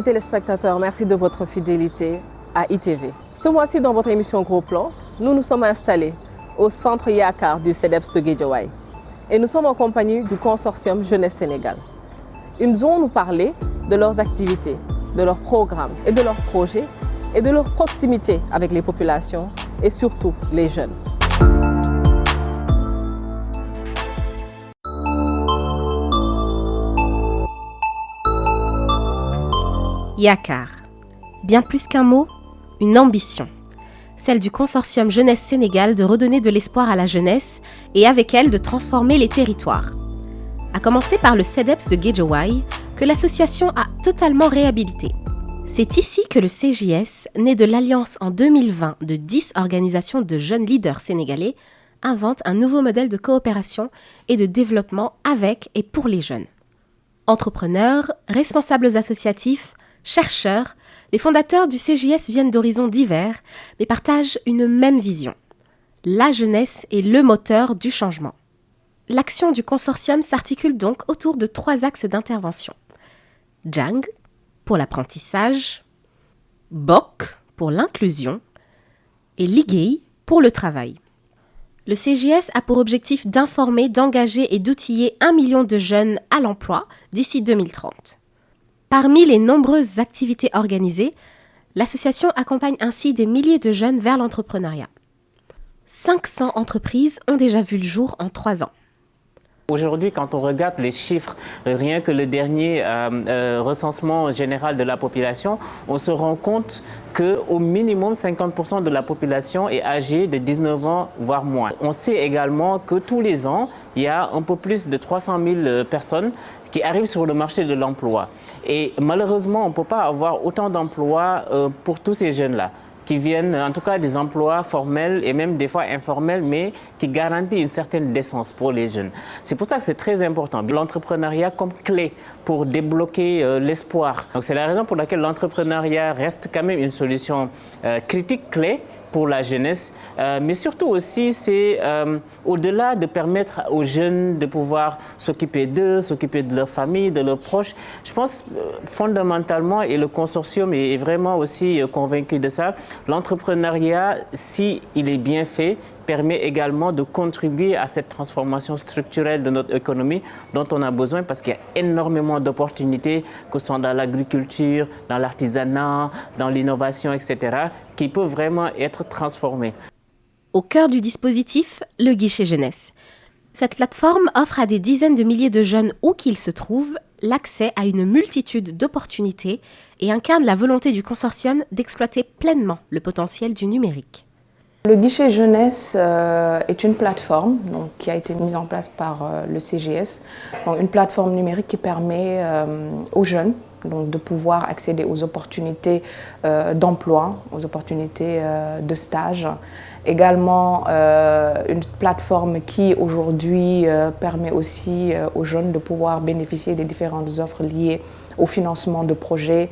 Amis téléspectateurs, merci de votre fidélité à ITV. Ce mois-ci, dans votre émission Gros Plan, nous nous sommes installés au centre Yakar du CEDEPS de Guédiawaye. Et nous sommes en compagnie du consortium Jeunesse Sénégal. Ils vont nous parler de leurs activités, de leurs programmes et de leurs projets et de leur proximité avec les populations et surtout les jeunes. Yakar. Bien plus qu'un mot, une ambition. Celle du consortium Jeunesse Sénégal de redonner de l'espoir à la jeunesse et avec elle de transformer les territoires. À commencer par le CEDEPS de Guédiawaye, que l'association a totalement réhabilité. C'est ici que le CJS, né de l'alliance en 2020 de 10 organisations de jeunes leaders sénégalais, invente un nouveau modèle de coopération et de développement avec et pour les jeunes. Entrepreneurs, responsables associatifs, chercheurs, les fondateurs du CJS viennent d'horizons divers, mais partagent une même vision. La jeunesse est le moteur du changement. L'action du consortium s'articule donc autour de 3 axes d'intervention. Jang, pour l'apprentissage, Bok, pour l'inclusion, et Liguey, pour le travail. Le CJS a pour objectif d'informer, d'engager et d'outiller 1 million de jeunes à l'emploi d'ici 2030. Parmi les nombreuses activités organisées, l'association accompagne ainsi des milliers de jeunes vers l'entrepreneuriat. 500 entreprises ont déjà vu le jour en 3 ans. Aujourd'hui, quand on regarde les chiffres, rien que le dernier recensement général de la population, on se rend compte qu'au minimum 50% de la population est âgée de 19 ans, voire moins. On sait également que tous les ans, il y a un peu plus de 300 000 personnes qui arrivent sur le marché de l'emploi. Et malheureusement, on ne peut pas avoir autant d'emplois pour tous ces jeunes-là, qui viennent en tout cas des emplois formels et même des fois informels, mais qui garantissent une certaine décence pour les jeunes. C'est pour ça que c'est très important. L'entrepreneuriat comme clé pour débloquer l'espoir. Donc c'est la raison pour laquelle l'entrepreneuriat reste quand même une solution critique clé pour la jeunesse, mais surtout aussi c'est au-delà de permettre aux jeunes de pouvoir s'occuper d'eux, s'occuper de leur famille, de leurs proches. Je pense fondamentalement, et le consortium est vraiment aussi convaincu de ça, l'entrepreneuriat, si il est bien fait, permet également de contribuer à cette transformation structurelle de notre économie dont on a besoin parce qu'il y a énormément d'opportunités, que ce soit dans l'agriculture, dans l'artisanat, dans l'innovation, etc., qui peuvent vraiment être transformées. Au cœur du dispositif, le guichet jeunesse. Cette plateforme offre à des dizaines de milliers de jeunes où qu'ils se trouvent l'accès à une multitude d'opportunités et incarne la volonté du consortium d'exploiter pleinement le potentiel du numérique. Le guichet jeunesse est une plateforme qui a été mise en place par le CJS, donc une plateforme numérique qui permet aux jeunes de pouvoir accéder aux opportunités d'emploi, aux opportunités de stage. Également une plateforme qui aujourd'hui permet aussi aux jeunes de pouvoir bénéficier des différentes offres liées au financement de projets,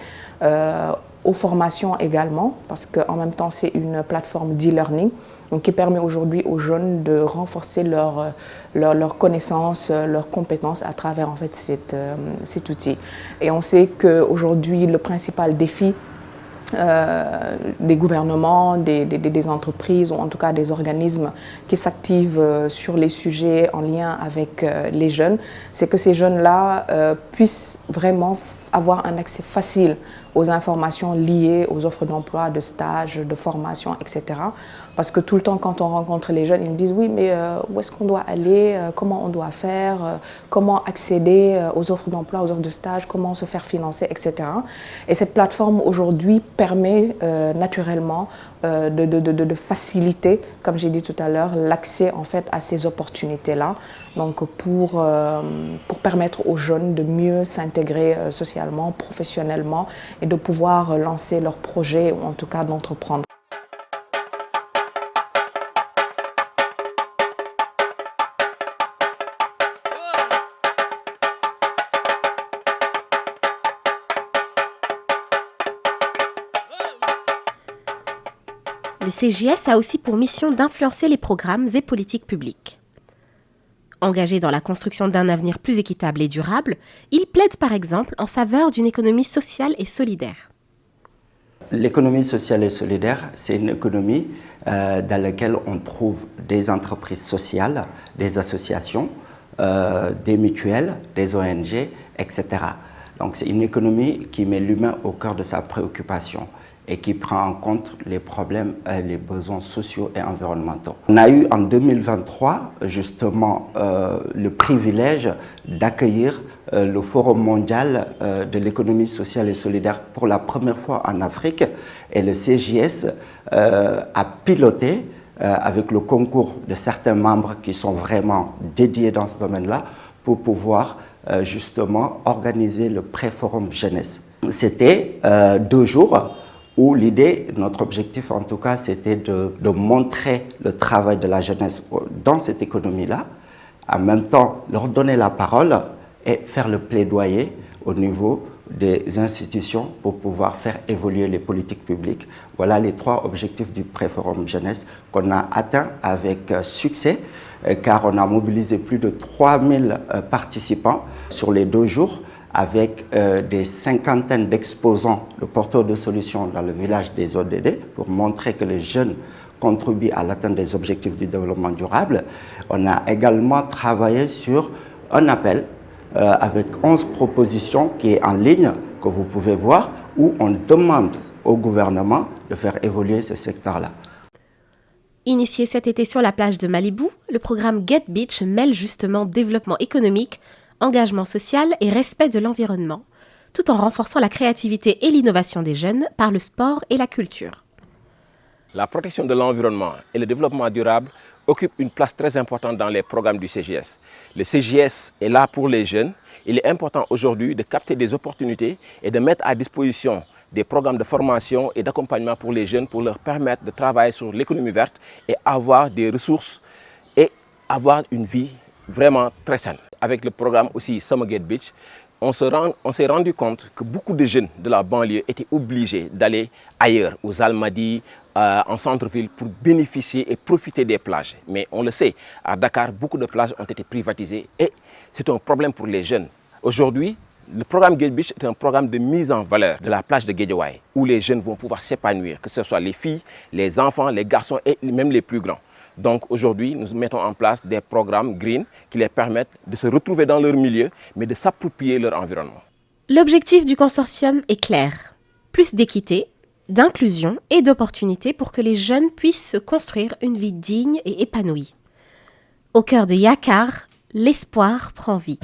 aux formations également, parce qu'en même temps, c'est une plateforme d'e-learning qui permet aujourd'hui aux jeunes de renforcer leurs connaissances, leurs compétences à travers en fait, cet outil. Et on sait qu'aujourd'hui, le principal défi des gouvernements, des entreprises ou en tout cas des organismes qui s'activent sur les sujets en lien avec les jeunes, c'est que ces jeunes-là puissent vraiment avoir un accès facile aux informations liées aux offres d'emploi, de stage, de formation, etc. Parce que tout le temps, quand on rencontre les jeunes, ils nous disent « oui, mais où est-ce qu'on doit aller, comment on doit faire, comment accéder aux offres d'emploi, aux offres de stage, comment se faire financer, etc. » Et cette plateforme aujourd'hui permet naturellement de faciliter, comme j'ai dit tout à l'heure, l'accès en fait à ces opportunités-là, donc pour permettre aux jeunes de mieux s'intégrer socialement, professionnellement et de pouvoir lancer leurs projets ou en tout cas d'entreprendre. Le CJS a aussi pour mission d'influencer les programmes et politiques publiques. Engagé dans la construction d'un avenir plus équitable et durable, il plaide par exemple en faveur d'une économie sociale et solidaire. L'économie sociale et solidaire, c'est une économie dans laquelle on trouve des entreprises sociales, des associations, des mutuelles, des ONG, etc. Donc c'est une économie qui met l'humain au cœur de sa préoccupation et qui prend en compte les problèmes et les besoins sociaux et environnementaux. On a eu en 2023 justement le privilège d'accueillir le Forum mondial de l'économie sociale et solidaire pour la première fois en Afrique, et le CJS a piloté avec le concours de certains membres qui sont vraiment dédiés dans ce domaine-là pour pouvoir justement organiser le pré-forum jeunesse. C'était 2 jours où l'idée, notre objectif en tout cas, c'était de montrer le travail de la jeunesse dans cette économie-là, en même temps leur donner la parole et faire le plaidoyer au niveau des institutions pour pouvoir faire évoluer les politiques publiques. Voilà les 3 objectifs du pré-forum jeunesse qu'on a atteints avec succès, car on a mobilisé plus de 3000 participants sur les 2 jours, avec des cinquantaines d'exposants, de porteurs de solutions dans le village des ODD, pour montrer que les jeunes contribuent à l'atteinte des objectifs du développement durable. On a également travaillé sur un appel avec 11 propositions qui est en ligne, que vous pouvez voir, où on demande au gouvernement de faire évoluer ce secteur-là. Initié cet été sur la plage de Malibu, le programme Get Beach mêle justement développement économique, engagement social et respect de l'environnement, tout en renforçant la créativité et l'innovation des jeunes par le sport et la culture. La protection de l'environnement et le développement durable occupent une place très importante dans les programmes du CJS. Le CJS est là pour les jeunes. Il est important aujourd'hui de capter des opportunités et de mettre à disposition des programmes de formation et d'accompagnement pour les jeunes pour leur permettre de travailler sur l'économie verte et avoir des ressources et avoir une vie vraiment très saine. Avec le programme aussi Summer Get Beach, on s'est rendu compte que beaucoup de jeunes de la banlieue étaient obligés d'aller ailleurs, aux Almadies, en centre-ville, pour bénéficier et profiter des plages. Mais on le sait, à Dakar, beaucoup de plages ont été privatisées et c'est un problème pour les jeunes. Aujourd'hui, le programme Get Beach est un programme de mise en valeur de la plage de Guédiawaye, où les jeunes vont pouvoir s'épanouir, que ce soit les filles, les enfants, les garçons et même les plus grands. Donc aujourd'hui, nous mettons en place des programmes green qui les permettent de se retrouver dans leur milieu, mais de s'approprier leur environnement. L'objectif du consortium est clair. Plus d'équité, d'inclusion et d'opportunités pour que les jeunes puissent se construire une vie digne et épanouie. Au cœur de Yakar, l'espoir prend vie.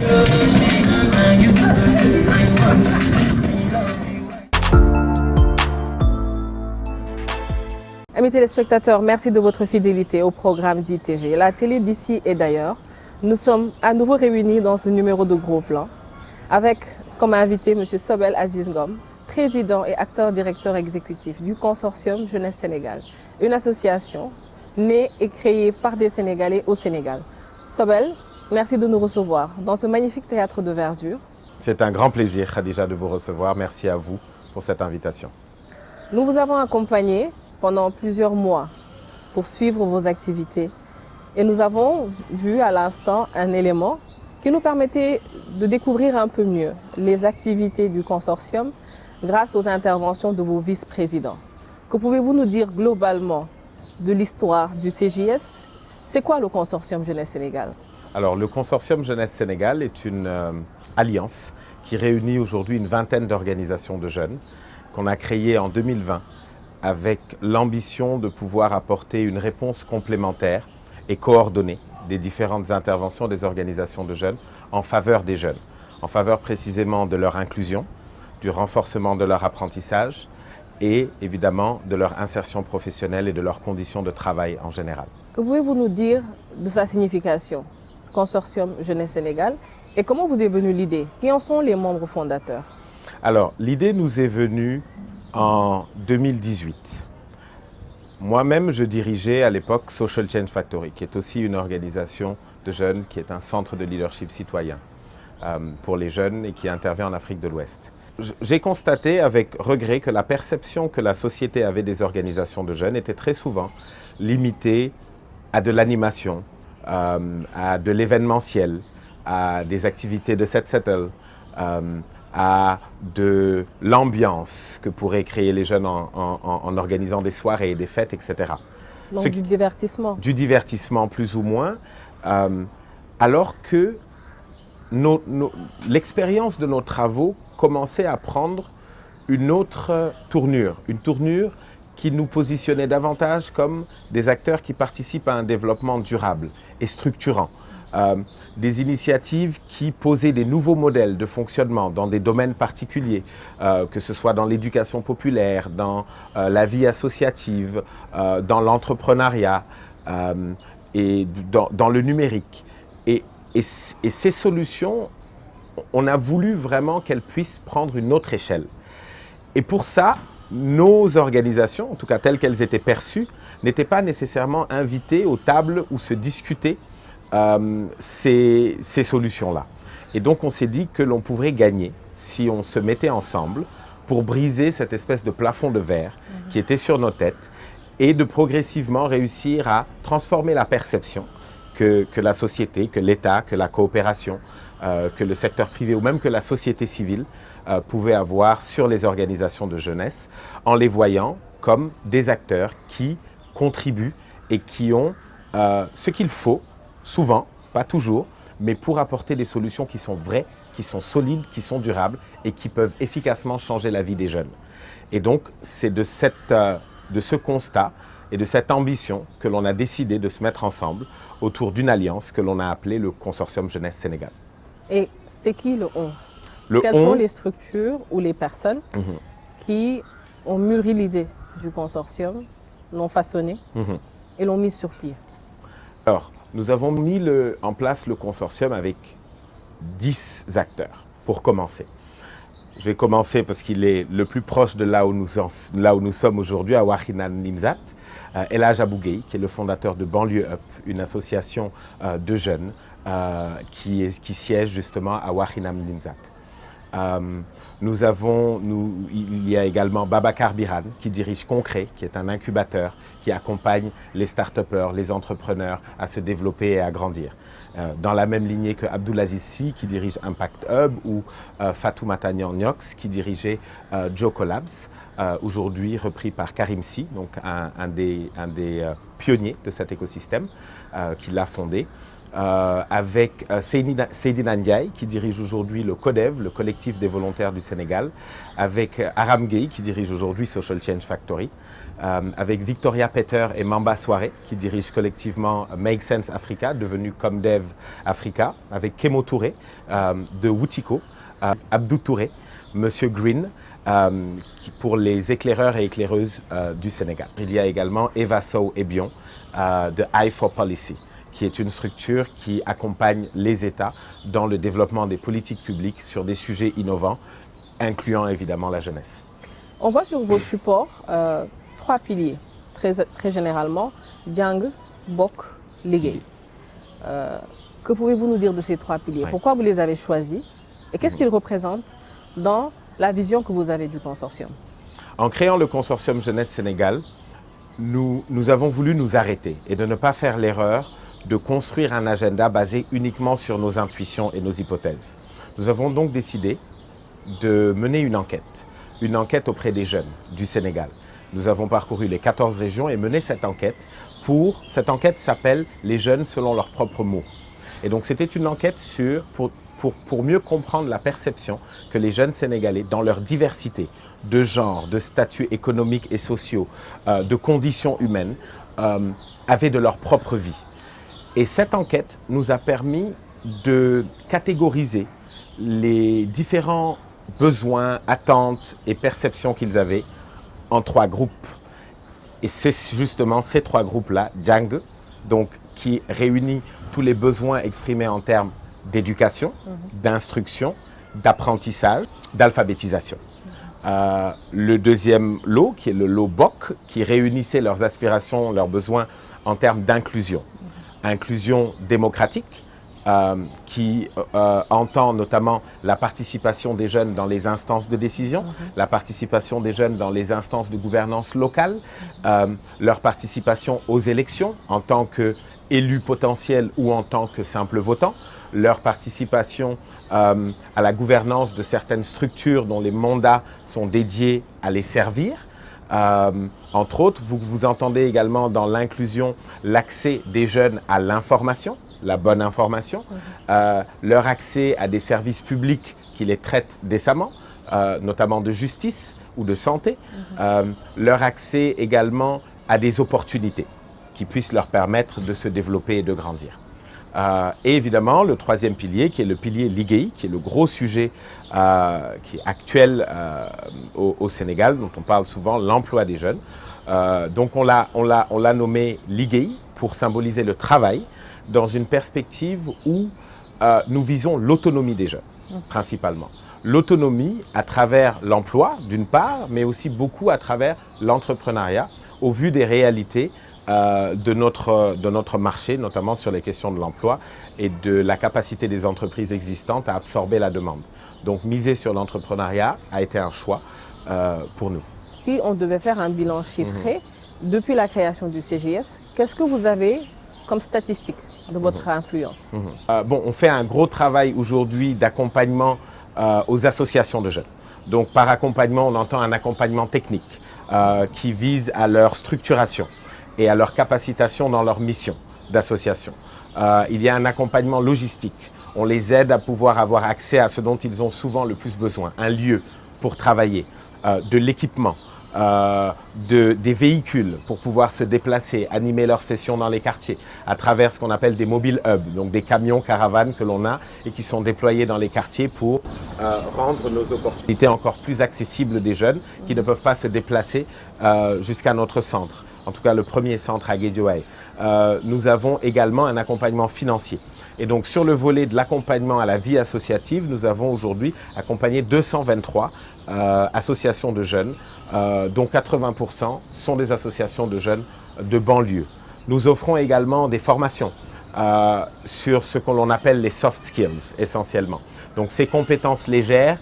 Amis téléspectateurs, merci de votre fidélité au programme d'ITV, la télé d'ici et d'ailleurs. Nous sommes à nouveau réunis dans ce numéro de Gros Plan avec comme invité M. Sobel Aziz Ngom, président et acteur-directeur exécutif du Consortium Jeunesse Sénégal, une association née et créée par des Sénégalais au Sénégal. Sobel, merci de nous recevoir dans ce magnifique théâtre de verdure. C'est un grand plaisir, Khadija, de vous recevoir. Merci à vous pour cette invitation. Nous vous avons accompagné pendant plusieurs mois pour suivre vos activités. Et nous avons vu à l'instant un élément qui nous permettait de découvrir un peu mieux les activités du consortium grâce aux interventions de vos vice-présidents. Que pouvez-vous nous dire globalement de l'histoire du CJS? C'est quoi le consortium Jeunesse Sénégal? Alors, le consortium Jeunesse Sénégal est une alliance qui réunit aujourd'hui une vingtaine d'organisations de jeunes qu'on a créées en 2020 avec l'ambition de pouvoir apporter une réponse complémentaire et coordonnée des différentes interventions des organisations de jeunes en faveur des jeunes, en faveur précisément de leur inclusion, du renforcement de leur apprentissage et évidemment de leur insertion professionnelle et de leurs conditions de travail en général. Que pouvez-vous nous dire de sa signification, ce consortium Jeunesse Sénégal, et comment vous est venue l'idée? Qui en sont les membres fondateurs? Alors, l'idée nous est venue en 2018. Moi-même, je dirigeais à l'époque Social Change Factory, qui est aussi une organisation de jeunes, qui est un centre de leadership citoyen pour les jeunes et qui intervient en Afrique de l'Ouest. J'ai constaté avec regret que la perception que la société avait des organisations de jeunes était très souvent limitée à de l'animation, à de l'événementiel, à des activités de set settle, à de l'ambiance que pourraient créer les jeunes en organisant des soirées, des fêtes, etc. Donc du divertissement. Du divertissement plus ou moins, alors que l'expérience de nos travaux commençait à prendre une autre tournure, une tournure qui nous positionnait davantage comme des acteurs qui participent à un développement durable et structurant. Des initiatives qui posaient des nouveaux modèles de fonctionnement dans des domaines particuliers, que ce soit dans l'éducation populaire, dans la vie associative, dans l'entrepreneuriat et dans le numérique. Et ces solutions, on a voulu vraiment qu'elles puissent prendre une autre échelle. Et pour ça, nos organisations, en tout cas telles qu'elles étaient perçues, n'étaient pas nécessairement invitées aux tables où se discutaient ces solutions-là. Et donc on s'est dit que l'on pourrait gagner si on se mettait ensemble pour briser cette espèce de plafond de verre qui était sur nos têtes et de progressivement réussir à transformer la perception que la société, que l'État, que la coopération, que le secteur privé ou même que la société civile pouvait avoir sur les organisations de jeunesse en les voyant comme des acteurs qui contribuent et qui ont ce qu'il faut, souvent, pas toujours, mais pour apporter des solutions qui sont vraies, qui sont solides, qui sont durables et qui peuvent efficacement changer la vie des jeunes. Et donc, c'est de ce constat et de cette ambition que l'on a décidé de se mettre ensemble autour d'une alliance que l'on a appelée le Consortium Jeunesse Sénégal. Et c'est qui le on? Quelles sont les structures ou les personnes qui ont mûri l'idée du consortium, l'ont façonné et l'ont mise sur pied? Alors, nous avons mis en place le consortium avec 10 acteurs, pour commencer. Je vais commencer parce qu'il est le plus proche de là où nous sommes aujourd'hui, à Wakhinane Nimzatt. El Hadj Abou Gueye, qui est le fondateur de Banlieue Up, une association de jeunes qui siège justement à Wakhinane Nimzatt. Il y a également Babacar Biran qui dirige Concret, qui est un incubateur qui accompagne les start-upers, les entrepreneurs à se développer et à grandir. Dans la même lignée que Abdoulaziz Sy qui dirige Impact Hub ou Fatoumata Nyox qui dirigeait Joko Labs, aujourd'hui repris par Karim Sy, donc un des pionniers de cet écosystème qui l'a fondé. Avec Seydina Ndiaye qui dirige aujourd'hui le CODEV, le collectif des volontaires du Sénégal, avec Aram Gueye qui dirige aujourd'hui Social Change Factory, avec Victoria Peter et Mamba Soare qui dirigent collectivement Make Sense Africa, devenu Comdev Africa, avec Kemo Touré de Woutiko, Abdou Touré, Monsieur Green, pour les éclaireurs et éclaireuses du Sénégal. Il y a également Eva Sow Ebion de Eye for Policy, qui est une structure qui accompagne les États dans le développement des politiques publiques sur des sujets innovants, incluant évidemment la jeunesse. On voit sur vos supports 3 piliers, très généralement, Djang, Bok, Ligue. Que pouvez-vous nous dire de ces 3 piliers? Pourquoi vous les avez choisis? Et qu'est-ce qu'ils représentent dans la vision que vous avez du consortium? En créant le consortium Jeunesse Sénégal, nous avons voulu nous arrêter et de ne pas faire l'erreur de construire un agenda basé uniquement sur nos intuitions et nos hypothèses. Nous avons donc décidé de mener une enquête auprès des jeunes du Sénégal. Nous avons parcouru les 14 régions et mené cette enquête. Cette enquête s'appelle « Les jeunes selon leurs propres mots ». Et donc c'était une enquête pour mieux comprendre la perception que les jeunes Sénégalais, dans leur diversité de genre, de statuts économiques et sociaux, de conditions humaines, avaient de leur propre vie. Et cette enquête nous a permis de catégoriser les différents besoins, attentes et perceptions qu'ils avaient en 3 groupes. Et c'est justement ces 3 groupes-là, Djang, donc qui réunit tous les besoins exprimés en termes d'éducation, d'instruction, d'apprentissage, d'alphabétisation. Le deuxième lot, qui est le lot BOC, qui réunissait leurs aspirations, leurs besoins en termes d'inclusion. Inclusion démocratique, qui entend notamment la participation des jeunes dans les instances de décision, la participation des jeunes dans les instances de gouvernance locale, leur participation aux élections en tant qu'élus potentiels ou en tant que simples votants, leur participation à la gouvernance de certaines structures dont les mandats sont dédiés à les servir. Entre autres, vous entendez également dans l'inclusion l'accès des jeunes à l'information, la bonne information, leur accès à des services publics qui les traitent décemment, notamment de justice ou de santé, leur accès également à des opportunités qui puissent leur permettre de se développer et de grandir. Et évidemment, le troisième pilier, qui est le pilier Liguey, qui est le gros sujet qui est actuel au Sénégal, dont on parle souvent, l'emploi des jeunes. Donc on l'a nommé Liguey pour symboliser le travail dans une perspective où nous visons l'autonomie des jeunes, principalement. L'autonomie à travers l'emploi, d'une part, mais aussi beaucoup à travers l'entrepreneuriat, au vu des réalités de notre marché, notamment sur les questions de l'emploi et de la capacité des entreprises existantes à absorber la demande. Donc miser sur l'entrepreneuriat a été un choix pour nous. Si on devait faire un bilan chiffré, depuis la création du CGS, qu'est-ce que vous avez comme statistique de votre influence? On fait un gros travail aujourd'hui d'accompagnement aux associations de jeunes. Donc par accompagnement, on entend un accompagnement technique qui vise à leur structuration et à leur capacitation dans leur mission d'association. Il y a un accompagnement logistique. On les aide à pouvoir avoir accès à ce dont ils ont souvent le plus besoin, un lieu pour travailler, de l'équipement, des véhicules pour pouvoir se déplacer, animer leurs sessions dans les quartiers, à travers ce qu'on appelle des mobile hubs, donc des camions caravanes que l'on a et qui sont déployés dans les quartiers pour rendre nos opportunités encore plus accessibles des jeunes qui ne peuvent pas se déplacer jusqu'à notre centre. En tout cas le premier centre à Guédiawaye. Nous avons également un accompagnement financier. Et donc sur le volet de l'accompagnement à la vie associative, nous avons aujourd'hui accompagné 223 associations de jeunes, dont 80% sont des associations de jeunes de banlieue. Nous offrons également des formations sur ce que l'on appelle les soft skills essentiellement. Donc ces compétences légères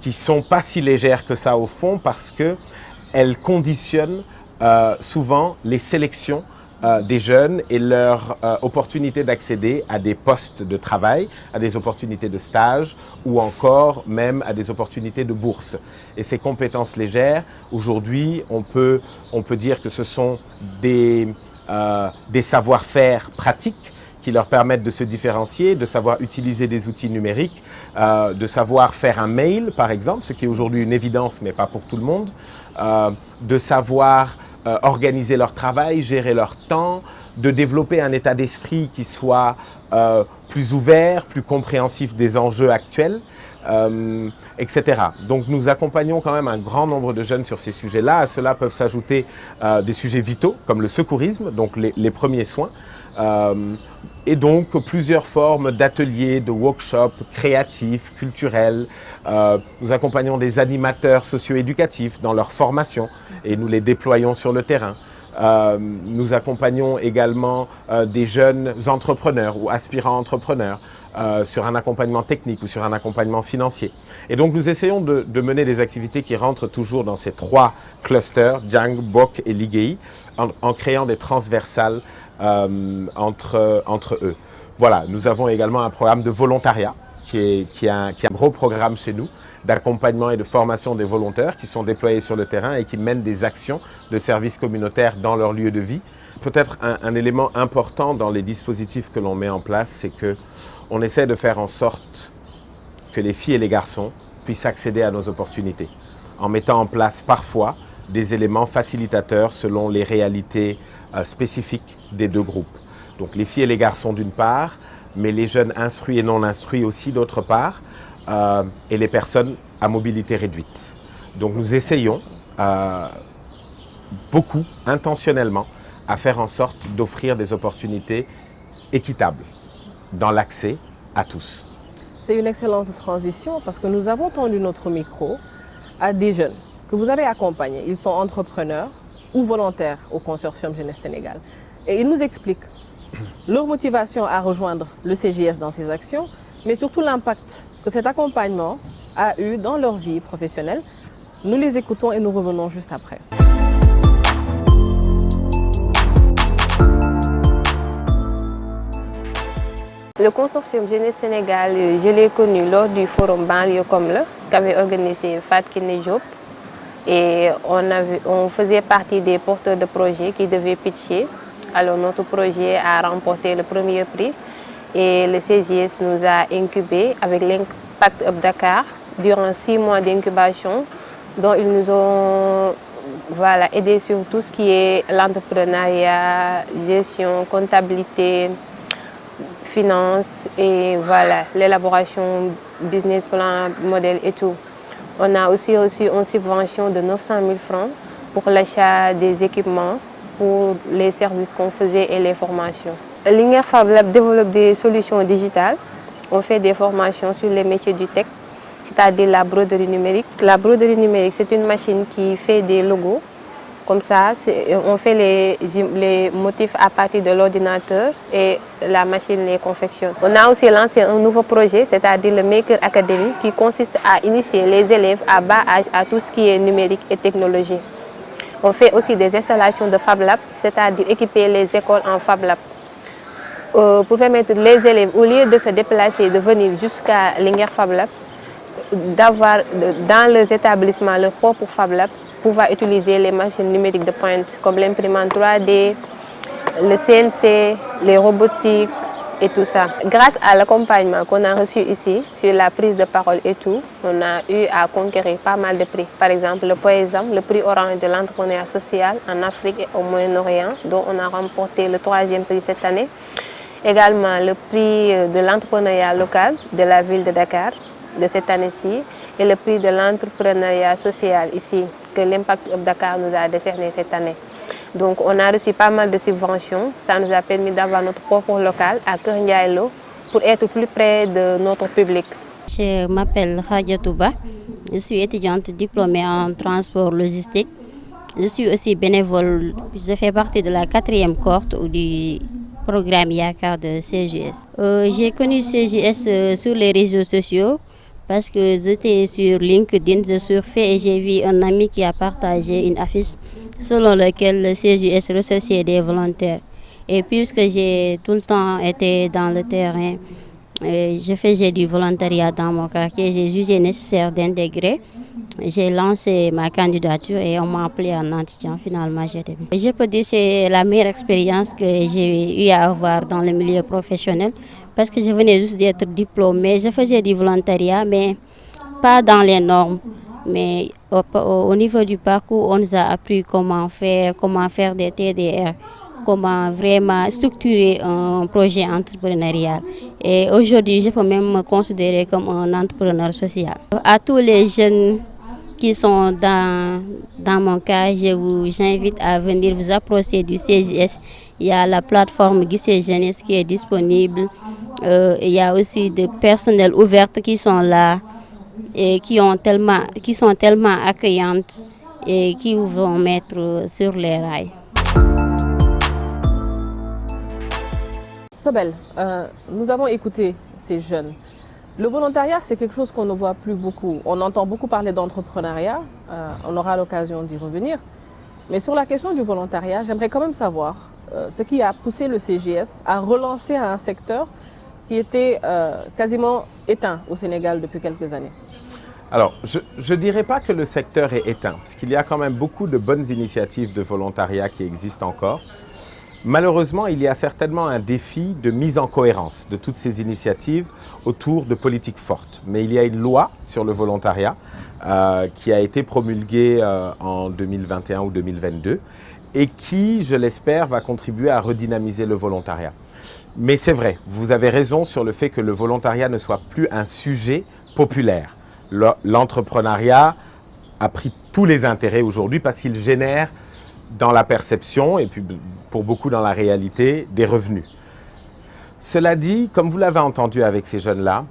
qui ne sont pas si légères que ça au fond parce qu'elles conditionnent souvent les sélections des jeunes et leur opportunité d'accéder à des postes de travail, à des opportunités de stage ou encore même à des opportunités de bourse. Et ces compétences légères, aujourd'hui, on peut dire que ce sont des savoir-faire pratiques qui leur permettent de se différencier, de savoir utiliser des outils numériques, de savoir faire un mail, par exemple, ce qui est aujourd'hui une évidence, mais pas pour tout le monde, de savoir organiser leur travail, gérer leur temps, de développer un état d'esprit qui soit plus ouvert, plus compréhensif des enjeux actuels, etc. Donc nous accompagnons quand même un grand nombre de jeunes sur ces sujets-là. À cela peuvent s'ajouter des sujets vitaux comme le secourisme, donc les premiers soins, et donc plusieurs formes d'ateliers, de workshops créatifs, culturels. Nous accompagnons des animateurs socio-éducatifs dans leur formation et nous les déployons sur le terrain. Nous accompagnons également des jeunes entrepreneurs ou aspirants entrepreneurs sur un accompagnement technique ou sur un accompagnement financier. Et donc nous essayons de mener des activités qui rentrent toujours dans ces trois clusters, Djang, Bok et Liguey, en créant des transversales entre eux. Voilà, nous avons également un programme de volontariat qui est un gros programme chez nous d'accompagnement et de formation des volontaires qui sont déployés sur le terrain et qui mènent des actions de services communautaires dans leur lieu de vie. Peut-être un élément important dans les dispositifs que l'on met en place, c'est qu'on essaie de faire en sorte que les filles et les garçons puissent accéder à nos opportunités en mettant en place parfois des éléments facilitateurs selon les réalités spécifiques des deux groupes. Donc les filles et les garçons d'une part, mais les jeunes instruits et non instruits aussi d'autre part, et les personnes à mobilité réduite. Donc nous essayons beaucoup, intentionnellement, à faire en sorte d'offrir des opportunités équitables dans l'accès à tous. C'est une excellente transition parce que nous avons tendu notre micro à des jeunes que vous avez accompagnés. Ils sont entrepreneurs ou volontaires au Consortium Jeunesse Sénégal. Et ils nous expliquent leur motivation à rejoindre le CJS dans ses actions, mais surtout l'impact que cet accompagnement a eu dans leur vie professionnelle. Nous les écoutons et nous revenons juste après. Le consortium Jeunesse Sénégal, je l'ai connu lors du forum Banlieue comme le qu'avait organisé Fatou Kiné Diop. Et on faisait partie des porteurs de projets qui devaient pitcher. Alors notre projet a remporté le premier prix et le CJS nous a incubés avec l'Impact Up Dakar durant 6 mois d'incubation dont ils nous ont aidés sur tout ce qui est l'entrepreneuriat, gestion, comptabilité, finance et l'élaboration business plan, modèle et tout. On a aussi reçu une subvention de 900 000 francs pour l'achat des équipements pour les services qu'on faisait et les formations. Linguère Fab Lab développe des solutions digitales. On fait des formations sur les métiers du tech, c'est-à-dire la broderie numérique. La broderie numérique, c'est une machine qui fait des logos. Comme ça, on fait les motifs à partir de l'ordinateur et la machine les confectionne. On a aussi lancé un nouveau projet, c'est-à-dire le Maker Academy, qui consiste à initier les élèves à bas âge à tout ce qui est numérique et technologie. On fait aussi des installations de Fab Lab, c'est-à-dire équiper les écoles en Fab Lab. Pour permettre les élèves, au lieu de se déplacer, de venir jusqu'à Linguère Fab Lab, d'avoir dans les établissements leur propre Fab Lab, pouvoir utiliser les machines numériques de pointe comme l'imprimante 3D, le CNC, les robotiques et tout ça. Grâce à l'accompagnement qu'on a reçu ici, sur la prise de parole et tout, on a eu à conquérir pas mal de prix. Par exemple, le POESAM, le prix Orange de l'entrepreneuriat social en Afrique et au Moyen-Orient, dont on a remporté le 3e prix cette année. Également le prix de l'entrepreneuriat local de la ville de Dakar de cette année-ci et le prix de l'entrepreneuriat social ici que l'Impact Up Dakar nous a décerné cette année. Donc on a reçu pas mal de subventions, ça nous a permis d'avoir notre propre local à Keur Ndiaye Lo pour être plus près de notre public. Je m'appelle Khadja Touba, je suis étudiante diplômée en transport logistique. Je suis aussi bénévole, je fais partie de la 4e cohorte du programme Yakar de CJS. J'ai connu CJS sur les réseaux sociaux parce que j'étais sur LinkedIn, je surfais et j'ai vu un ami qui a partagé une affiche selon laquelle le CJS recherchait des volontaires. Et puisque j'ai tout le temps été dans le terrain, je faisais du volontariat dans mon quartier, j'ai jugé nécessaire d'intégrer. J'ai lancé ma candidature et on m'a appelé en entretien. Finalement, j'ai été. Je peux dire que c'est la meilleure expérience que j'ai eu à avoir dans le milieu professionnel parce que je venais juste d'être diplômée. Je faisais du volontariat, mais pas dans les normes. Mais au niveau du parcours, on nous a appris comment faire des TDR, comment vraiment structurer un projet entrepreneurial. Et aujourd'hui, je peux même me considérer comme un entrepreneur social. À tous les jeunes qui sont dans mon cas, je vous invite à venir vous approcher du CJS. Il y a la plateforme Guissé Jeunesse qui est disponible. Il y a aussi des personnels ouverts qui sont là et qui sont tellement accueillantes et qui vous vont mettre sur les rails. Sobel, nous avons écouté ces jeunes. Le volontariat, c'est quelque chose qu'on ne voit plus beaucoup. On entend beaucoup parler d'entrepreneuriat, on aura l'occasion d'y revenir. Mais sur la question du volontariat, j'aimerais quand même savoir ce qui a poussé le CJS à relancer un secteur qui était quasiment éteint au Sénégal depuis quelques années. Alors, je ne dirais pas que le secteur est éteint, parce qu'il y a quand même beaucoup de bonnes initiatives de volontariat qui existent encore. Malheureusement, il y a certainement un défi de mise en cohérence de toutes ces initiatives autour de politiques fortes. Mais il y a une loi sur le volontariat qui a été promulguée en 2021 ou 2022 et qui, je l'espère, va contribuer à redynamiser le volontariat. Mais c'est vrai, vous avez raison sur le fait que le volontariat ne soit plus un sujet populaire. L'entrepreneuriat a pris tous les intérêts aujourd'hui parce qu'il génère dans la perception et puis pour beaucoup dans la réalité des revenus. Cela dit, comme vous l'avez entendu avec ces jeunes-là,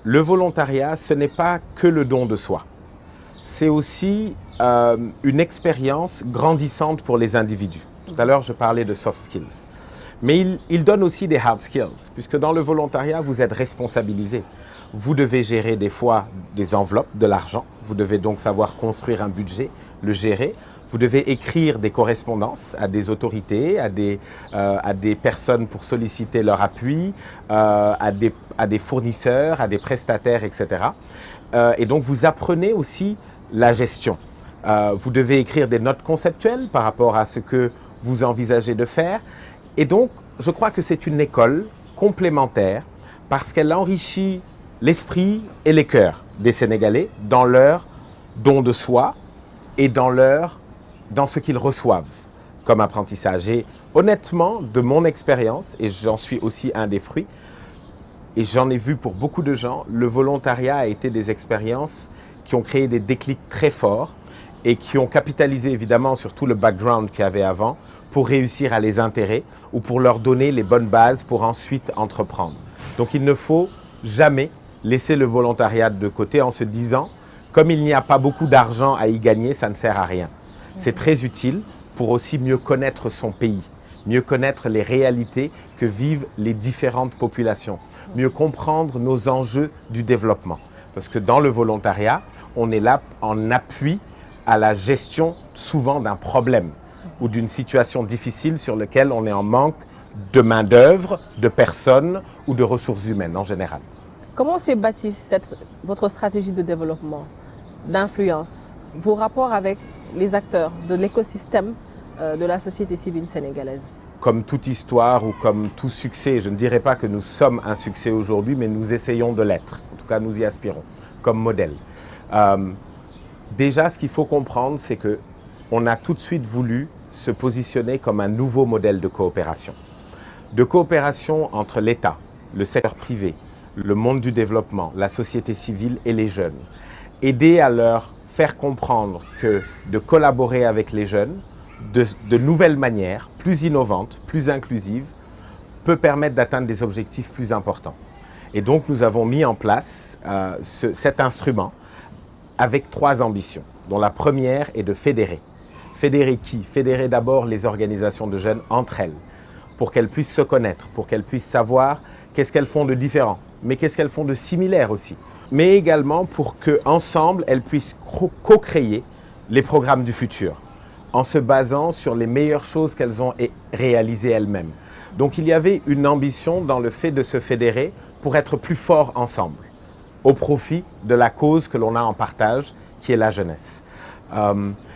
le volontariat, ce n'est pas que le don de soi. C'est aussi une expérience grandissante pour les individus. Tout à l'heure, je parlais de soft skills. Mais il donne aussi des hard skills, puisque dans le volontariat, vous êtes responsabilisé. Vous devez gérer des fois des enveloppes, de l'argent. Vous devez donc savoir construire un budget, le gérer. Vous devez écrire des correspondances à des autorités, à des personnes pour solliciter leur appui, à des fournisseurs, à des prestataires, etc. Et donc, vous apprenez aussi la gestion. Vous devez écrire des notes conceptuelles par rapport à ce que vous envisagez de faire. Et donc, je crois que c'est une école complémentaire parce qu'elle enrichit l'esprit et les cœurs des Sénégalais dans leur don de soi et dans ce qu'ils reçoivent comme apprentissage. Et honnêtement, de mon expérience, et j'en suis aussi un des fruits, et j'en ai vu pour beaucoup de gens, le volontariat a été des expériences qui ont créé des déclics très forts et qui ont capitalisé évidemment sur tout le background qu'il y avait avant pour réussir à les intégrer ou pour leur donner les bonnes bases pour ensuite entreprendre. Donc il ne faut jamais laisser le volontariat de côté en se disant, comme il n'y a pas beaucoup d'argent à y gagner, ça ne sert à rien. C'est très utile pour aussi mieux connaître son pays, mieux connaître les réalités que vivent les différentes populations, mieux comprendre nos enjeux du développement. Parce que dans le volontariat, on est là en appui à la gestion souvent d'un problème ou d'une situation difficile sur laquelle on est en manque de main-d'œuvre, de personnes ou de ressources humaines en général. Comment s'est bâtie votre stratégie de développement, d'influence, vos rapports avec les acteurs de l'écosystème de la société civile sénégalaise? Comme toute histoire ou comme tout succès, je ne dirais pas que nous sommes un succès aujourd'hui, mais nous essayons de l'être. En tout cas, nous y aspirons comme modèle. Déjà, ce qu'il faut comprendre, c'est qu'on a tout de suite voulu se positionner comme un nouveau modèle de coopération. De coopération entre l'État, le secteur privé, le monde du développement, la société civile et les jeunes. Aider à leur faire comprendre que de collaborer avec les jeunes de nouvelles manières, plus innovantes, plus inclusives, peut permettre d'atteindre des objectifs plus importants. Et donc nous avons mis en place cet instrument avec 3 ambitions, dont la première est de fédérer. Fédérer qui? Fédérer d'abord les organisations de jeunes entre elles, pour qu'elles puissent se connaître, pour qu'elles puissent savoir qu'est-ce qu'elles font de différent, mais qu'est-ce qu'elles font de similaire aussi. Mais également pour qu'ensemble, elles puissent co-créer les programmes du futur, en se basant sur les meilleures choses qu'elles ont réalisées elles-mêmes. Donc il y avait une ambition dans le fait de se fédérer pour être plus forts ensemble, au profit de la cause que l'on a en partage, qui est la jeunesse.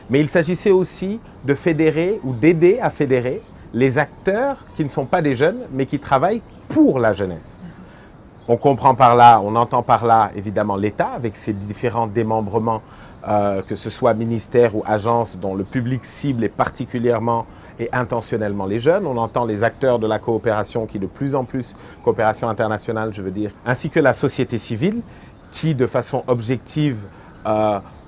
Mais il s'agissait aussi de fédérer ou d'aider à fédérer les acteurs qui ne sont pas des jeunes, mais qui travaillent pour la jeunesse. On comprend par là, on entend par là évidemment l'État avec ses différents démembrements, que ce soit ministères ou agences dont le public cible est particulièrement et intentionnellement les jeunes. On entend les acteurs de la coopération qui de plus en plus, coopération internationale je veux dire, ainsi que la société civile qui de façon objective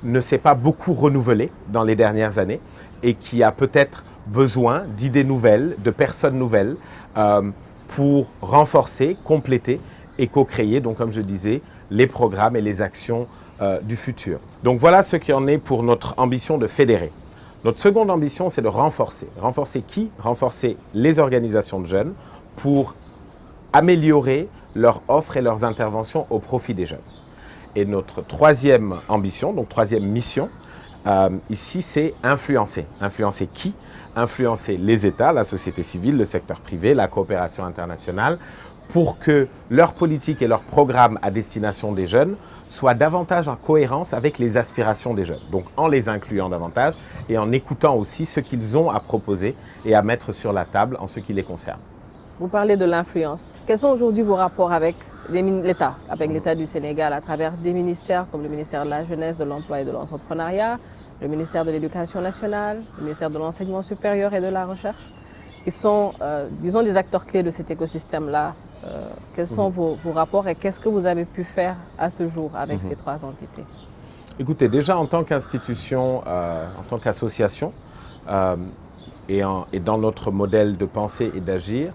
ne s'est pas beaucoup renouvelée dans les dernières années et qui a peut-être besoin d'idées nouvelles, de personnes nouvelles pour renforcer, compléter et co-créer, donc comme je disais, les programmes et les actions du futur. Donc voilà ce qui en est pour notre ambition de fédérer. Notre seconde ambition, c'est de renforcer. Renforcer qui? Renforcer les organisations de jeunes pour améliorer leur offre et leurs interventions au profit des jeunes. Et notre troisième ambition, donc troisième mission, ici, c'est influencer. Influencer qui? Influencer les États, la société civile, le secteur privé, la coopération internationale, pour que leur politique et leurs programmes à destination des jeunes soient davantage en cohérence avec les aspirations des jeunes. Donc en les incluant davantage et en écoutant aussi ce qu'ils ont à proposer et à mettre sur la table en ce qui les concerne. Vous parlez de l'influence. Quels sont aujourd'hui vos rapports avec l'État, avec l'État du Sénégal, à travers des ministères comme le ministère de la Jeunesse, de l'Emploi et de l'Entrepreneuriat, le ministère de l'Éducation nationale, le ministère de l'Enseignement supérieur et de la Recherche? Ils sont, disons, des acteurs clés de cet écosystème-là. Quels sont vos rapports et qu'est-ce que vous avez pu faire à ce jour avec ces 3 entités? Écoutez, déjà en tant qu'institution, en tant qu'association, et dans notre modèle de pensée et d'agir,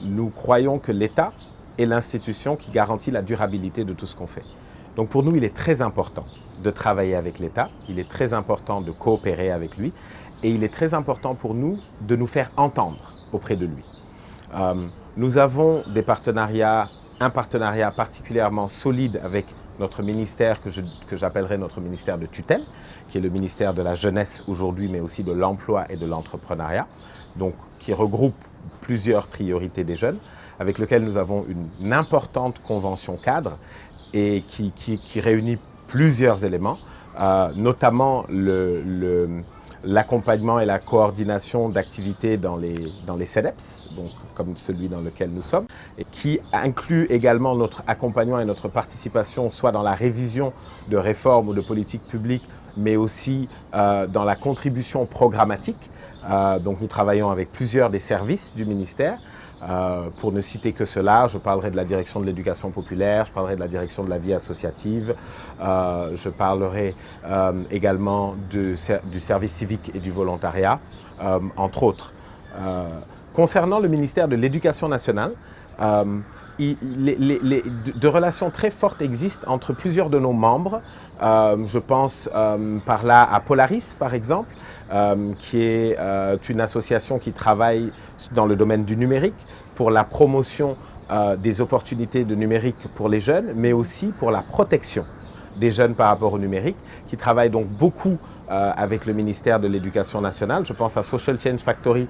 nous croyons que l'État est l'institution qui garantit la durabilité de tout ce qu'on fait. Donc pour nous, il est très important de travailler avec l'État, il est très important de coopérer avec lui et il est très important pour nous de nous faire entendre auprès de lui. Nous avons un partenariat particulièrement solide avec notre ministère que j'appellerais notre ministère de tutelle, qui est le ministère de la Jeunesse aujourd'hui, mais aussi de l'Emploi et de l'Entrepreneuriat, donc qui regroupe plusieurs priorités des jeunes, avec lequel nous avons une importante convention cadre et qui réunit plusieurs éléments, notamment l'accompagnement et la coordination d'activités dans les CEDEPS, donc comme celui dans lequel nous sommes, et qui inclut également notre accompagnement et notre participation soit dans la révision de réformes ou de politiques publiques, mais aussi dans la contribution programmatique. Donc nous travaillons avec plusieurs des services du ministère. Pour ne citer que cela, je parlerai de la direction de l'éducation populaire, je parlerai de la direction de la vie associative, je parlerai également du service civique et du volontariat, entre autres. Concernant le ministère de l'Éducation nationale, de relations très fortes existent entre plusieurs de nos membres. Je pense par là à Polaris, par exemple, qui est une association qui travaille dans le domaine du numérique pour la promotion des opportunités de numérique pour les jeunes, mais aussi pour la protection des jeunes par rapport au numérique, qui travaille donc beaucoup avec le ministère de l'Éducation nationale. Je pense à Social Change Factory,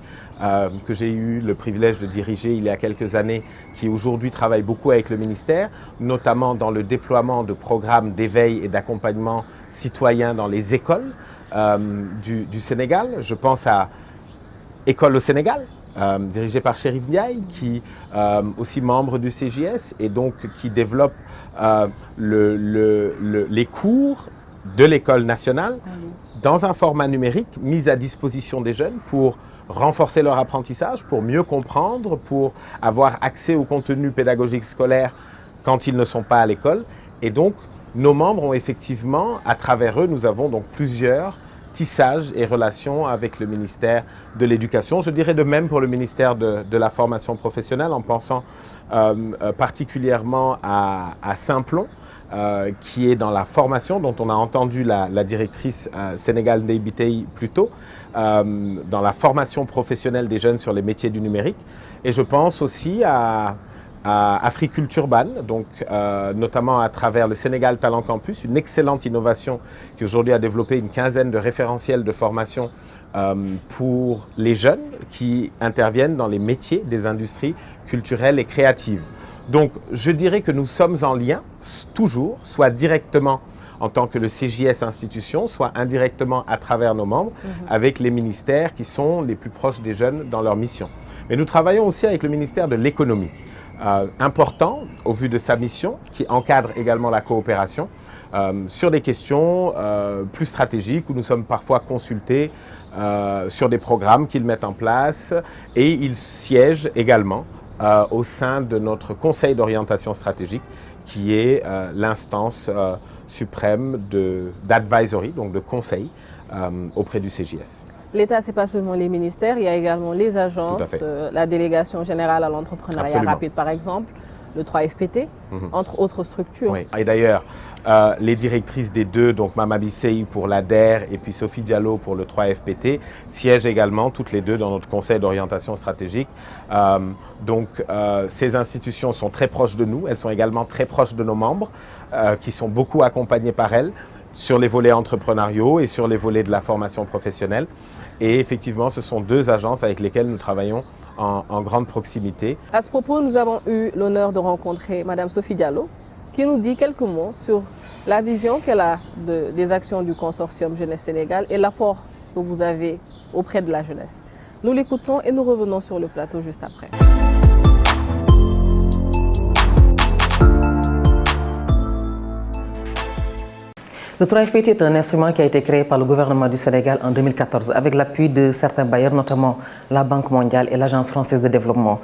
que j'ai eu le privilège de diriger il y a quelques années, qui aujourd'hui travaille beaucoup avec le ministère, notamment dans le déploiement de programmes d'éveil et d'accompagnement citoyen dans les écoles du Sénégal. Je pense à École au Sénégal, dirigée par Chérif Ndiaye, qui aussi membre du CJS et donc qui développe les cours de l'école nationale dans un format numérique mis à disposition des jeunes pour renforcer leur apprentissage, pour mieux comprendre, pour avoir accès au contenu pédagogique scolaire quand ils ne sont pas à l'école. Et donc, nos membres ont effectivement, à travers eux, nous avons donc plusieurs tissages et relations avec le ministère de l'Éducation. Je dirais de même pour le ministère de la formation professionnelle, en pensant particulièrement à Saint-Plon, qui est dans la formation, dont on a entendu la directrice Sénégal Ndeye Bitèye plus tôt, dans la formation professionnelle des jeunes sur les métiers du numérique. Et je pense aussi à Africulture Urban, donc notamment à travers le Sénégal Talent Campus, une excellente innovation qui aujourd'hui a développé une quinzaine de référentiels de formation pour les jeunes qui interviennent dans les métiers des industries culturelles et créatives. Donc je dirais que nous sommes en lien toujours, soit directement en tant que le CJS institution, soit indirectement à travers nos membres, avec les ministères qui sont les plus proches des jeunes dans leur mission. Mais nous travaillons aussi avec le ministère de l'économie, important au vu de sa mission, qui encadre également la coopération, sur des questions plus stratégiques où nous sommes parfois consultés sur des programmes qu'ils mettent en place, et ils siègent également au sein de notre conseil d'orientation stratégique, qui est l'instance suprême d'advisory, donc de conseil auprès du CJS. L'État, ce n'est pas seulement les ministères, il y a également les agences, la délégation générale à l'entrepreneuriat rapide par exemple, le 3FPT, entre autres structures. Oui. Et d'ailleurs, les directrices des deux, donc Mama Bissey pour l'ADER et puis Sophie Diallo pour le 3FPT, siègent également toutes les deux dans notre conseil d'orientation stratégique. Donc ces institutions sont très proches de nous, elles sont également très proches de nos membres, qui sont beaucoup accompagnés par elles sur les volets entrepreneuriaux et sur les volets de la formation professionnelle. Et effectivement, ce sont deux agences avec lesquelles nous travaillons en grande proximité. À ce propos, nous avons eu l'honneur de rencontrer Madame Sophie Diallo, qui nous dit quelques mots sur la vision qu'elle a des actions du consortium Jeunesse Sénégal et l'apport que vous avez auprès de la jeunesse. Nous l'écoutons et nous revenons sur le plateau juste après. Le 3FPT est un instrument qui a été créé par le gouvernement du Sénégal en 2014 avec l'appui de certains bailleurs, notamment la Banque mondiale et l'Agence française de développement.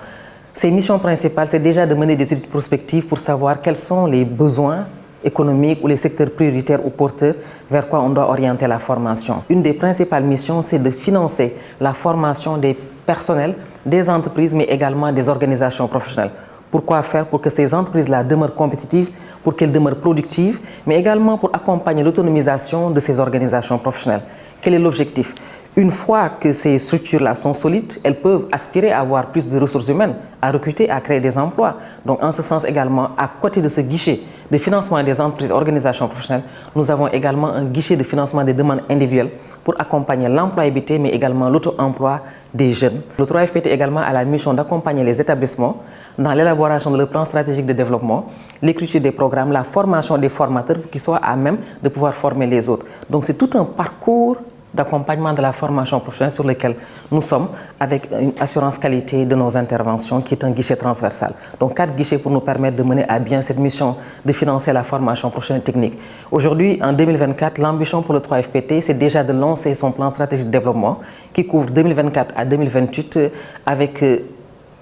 Ses missions principales, c'est déjà de mener des études prospectives pour savoir quels sont les besoins économiques ou les secteurs prioritaires ou porteurs vers quoi on doit orienter la formation. Une des principales missions, c'est de financer la formation des personnels, des entreprises, mais également des organisations professionnelles. Pourquoi faire? Pour que ces entreprises-là demeurent compétitives, pour qu'elles demeurent productives, mais également pour accompagner l'autonomisation de ces organisations professionnelles. Quel est l'objectif? Une fois que ces structures-là sont solides, elles peuvent aspirer à avoir plus de ressources humaines, à recruter, à créer des emplois. Donc en ce sens également, à côté de ce guichet de financement des entreprises et organisations professionnelles, nous avons également un guichet de financement des demandes individuelles pour accompagner l'employabilité, mais également l'auto-emploi des jeunes. Le 3FPT également a la mission d'accompagner les établissements dans l'élaboration de leur plan stratégique de développement, l'écriture des programmes, la formation des formateurs qui soient à même de pouvoir former les autres. Donc c'est tout un parcours d'accompagnement de la formation professionnelle sur lequel nous sommes avec une assurance qualité de nos interventions qui est un guichet transversal. Donc 4 guichets pour nous permettre de mener à bien cette mission de financer la formation professionnelle technique. Aujourd'hui, en 2024, l'ambition pour le 3FPT, c'est déjà de lancer son plan stratégique de développement qui couvre 2024 à 2028 avec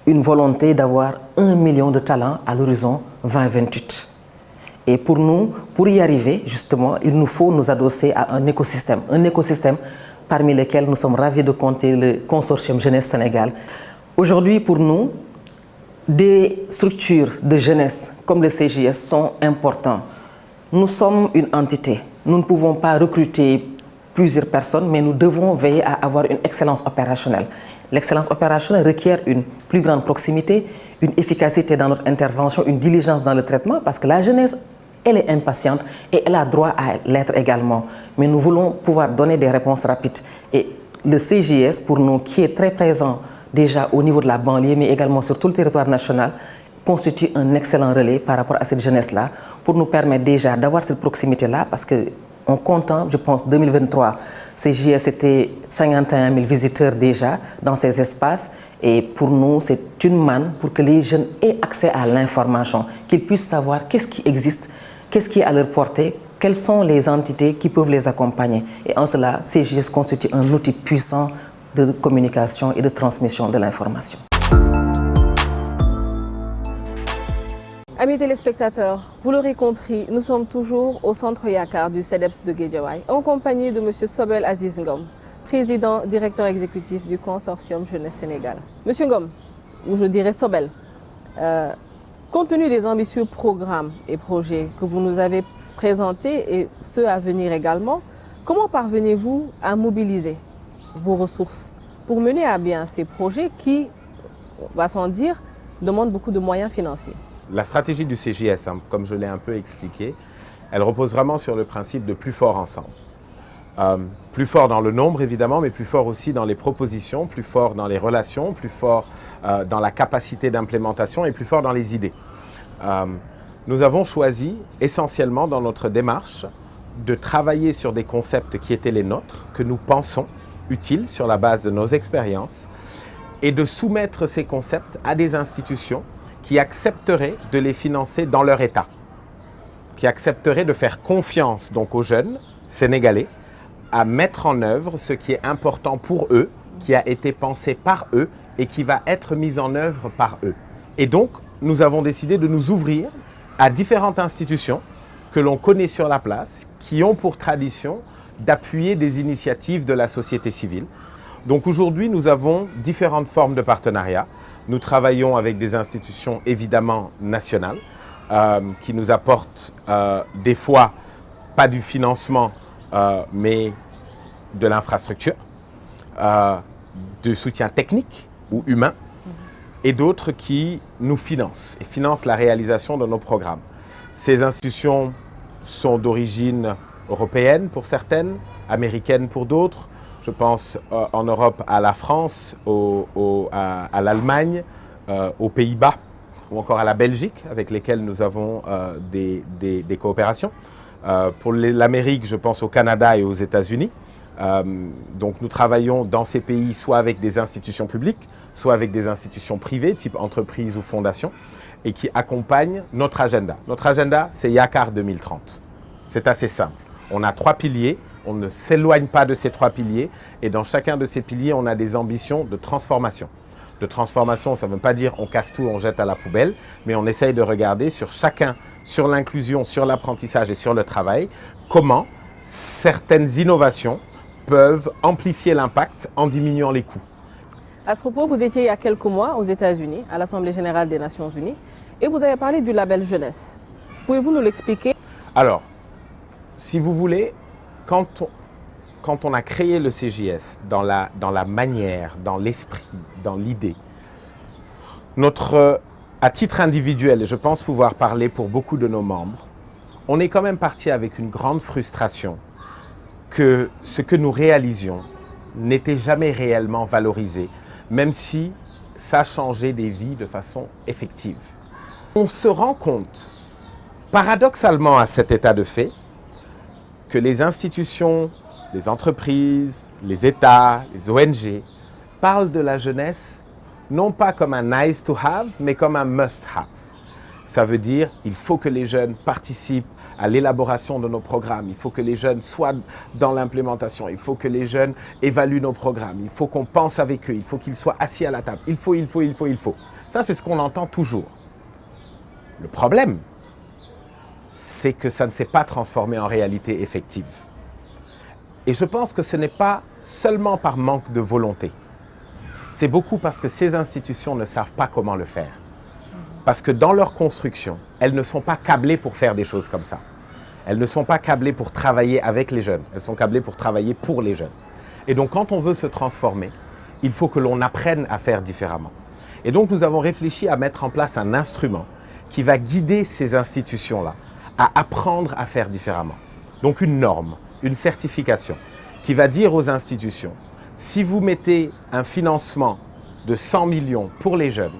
une volonté d'avoir 1 million de talents à l'horizon 2028. Et pour nous, pour y arriver, justement, il nous faut nous adosser à un écosystème parmi lesquels nous sommes ravis de compter le consortium Jeunesse Sénégal. Aujourd'hui, pour nous, des structures de jeunesse comme le CJS sont importantes. Nous sommes une entité. Nous ne pouvons pas recruter plusieurs personnes, mais nous devons veiller à avoir une excellence opérationnelle. L'excellence opérationnelle requiert une plus grande proximité, une efficacité dans notre intervention, une diligence dans le traitement, parce que la jeunesse, elle est impatiente et elle a droit à l'être également. Mais nous voulons pouvoir donner des réponses rapides. Et le CJS, pour nous, qui est très présent déjà au niveau de la banlieue, mais également sur tout le territoire national, constitue un excellent relais par rapport à cette jeunesse-là, pour nous permettre déjà d'avoir cette proximité-là, parce que en comptant, je pense, 2023, CJS c'était 51 000 visiteurs déjà dans ces espaces. Et pour nous, c'est une manne pour que les jeunes aient accès à l'information, qu'ils puissent savoir qu'est-ce qui existe, qu'est-ce qui est à leur portée, quelles sont les entités qui peuvent les accompagner. Et en cela, CJS constitue un outil puissant de communication et de transmission de l'information. Amis téléspectateurs, vous l'aurez compris, nous sommes toujours au centre Yakar du CEDEPS de Guédiawaye, en compagnie de M. Sobel Aziz Ngom, président, directeur exécutif du consortium Jeunesse Sénégal. Monsieur Ngom, ou je dirais Sobel, compte tenu des ambitieux programmes et projets que vous nous avez présentés et ceux à venir également, comment parvenez-vous à mobiliser vos ressources pour mener à bien ces projets qui, on va sans dire, demandent beaucoup de moyens financiers? La stratégie du CJS, comme je l'ai un peu expliqué, elle repose vraiment sur le principe de plus fort ensemble. Plus fort dans le nombre évidemment, mais plus fort aussi dans les propositions, plus fort dans les relations, plus fort dans la capacité d'implémentation et plus fort dans les idées. Nous avons choisi essentiellement dans notre démarche de travailler sur des concepts qui étaient les nôtres, que nous pensons utiles sur la base de nos expériences, et de soumettre ces concepts à des institutions qui accepteraient de les financer dans leur état, qui accepteraient de faire confiance donc aux jeunes sénégalais à mettre en œuvre ce qui est important pour eux, qui a été pensé par eux et qui va être mis en œuvre par eux. Et donc, nous avons décidé de nous ouvrir à différentes institutions que l'on connaît sur la place, qui ont pour tradition d'appuyer des initiatives de la société civile. Donc aujourd'hui, nous avons différentes formes de partenariat. Nous travaillons avec des institutions évidemment nationales qui nous apportent des fois pas du financement mais de l'infrastructure, du soutien technique ou humain et d'autres qui nous financent et financent la réalisation de nos programmes. Ces institutions sont d'origine européenne pour certaines, américaine pour d'autres. Je pense en Europe à la France, à l'Allemagne, aux Pays-Bas ou encore à la Belgique avec lesquels nous avons des coopérations. Pour l'Amérique, je pense au Canada et aux États-Unis. Donc nous travaillons dans ces pays soit avec des institutions publiques, soit avec des institutions privées, type entreprises ou fondations, et qui accompagnent notre agenda. Notre agenda, c'est Yakar 2030. C'est assez simple. On a 3 piliers. On ne s'éloigne pas de ces 3 piliers et dans chacun de ces piliers, on a des ambitions de transformation. De transformation, ça ne veut pas dire on casse tout, on jette à la poubelle, mais on essaye de regarder sur chacun, sur l'inclusion, sur l'apprentissage et sur le travail, comment certaines innovations peuvent amplifier l'impact en diminuant les coûts. À ce propos, vous étiez il y a quelques mois aux États-Unis, à l'Assemblée générale des Nations Unies, et vous avez parlé du label jeunesse. Pouvez-vous nous l'expliquer? Alors, si vous voulez, quand quand on a créé le CJS, dans la manière, dans l'esprit, dans l'idée, à titre individuel, et je pense pouvoir parler pour beaucoup de nos membres, on est quand même parti avec une grande frustration que ce que nous réalisions n'était jamais réellement valorisé, même si ça changeait des vies de façon effective. On se rend compte, paradoxalement à cet état de fait, que les institutions, les entreprises, les États, les ONG parlent de la jeunesse non pas comme un nice to have, mais comme un must have. Ça veut dire qu'il faut que les jeunes participent à l'élaboration de nos programmes, il faut que les jeunes soient dans l'implémentation, il faut que les jeunes évaluent nos programmes, il faut qu'on pense avec eux, il faut qu'ils soient assis à la table, il faut. Ça, c'est ce qu'on entend toujours. Le problème, c'est que ça ne s'est pas transformé en réalité effective. Et je pense que ce n'est pas seulement par manque de volonté. C'est beaucoup parce que ces institutions ne savent pas comment le faire. Parce que dans leur construction, elles ne sont pas câblées pour faire des choses comme ça. Elles ne sont pas câblées pour travailler avec les jeunes. Elles sont câblées pour travailler pour les jeunes. Et donc, quand on veut se transformer, il faut que l'on apprenne à faire différemment. Et donc, nous avons réfléchi à mettre en place un instrument qui va guider ces institutions-là à apprendre à faire différemment. Donc, une norme, une certification qui va dire aux institutions, si vous mettez un financement de 100 millions pour les jeunes,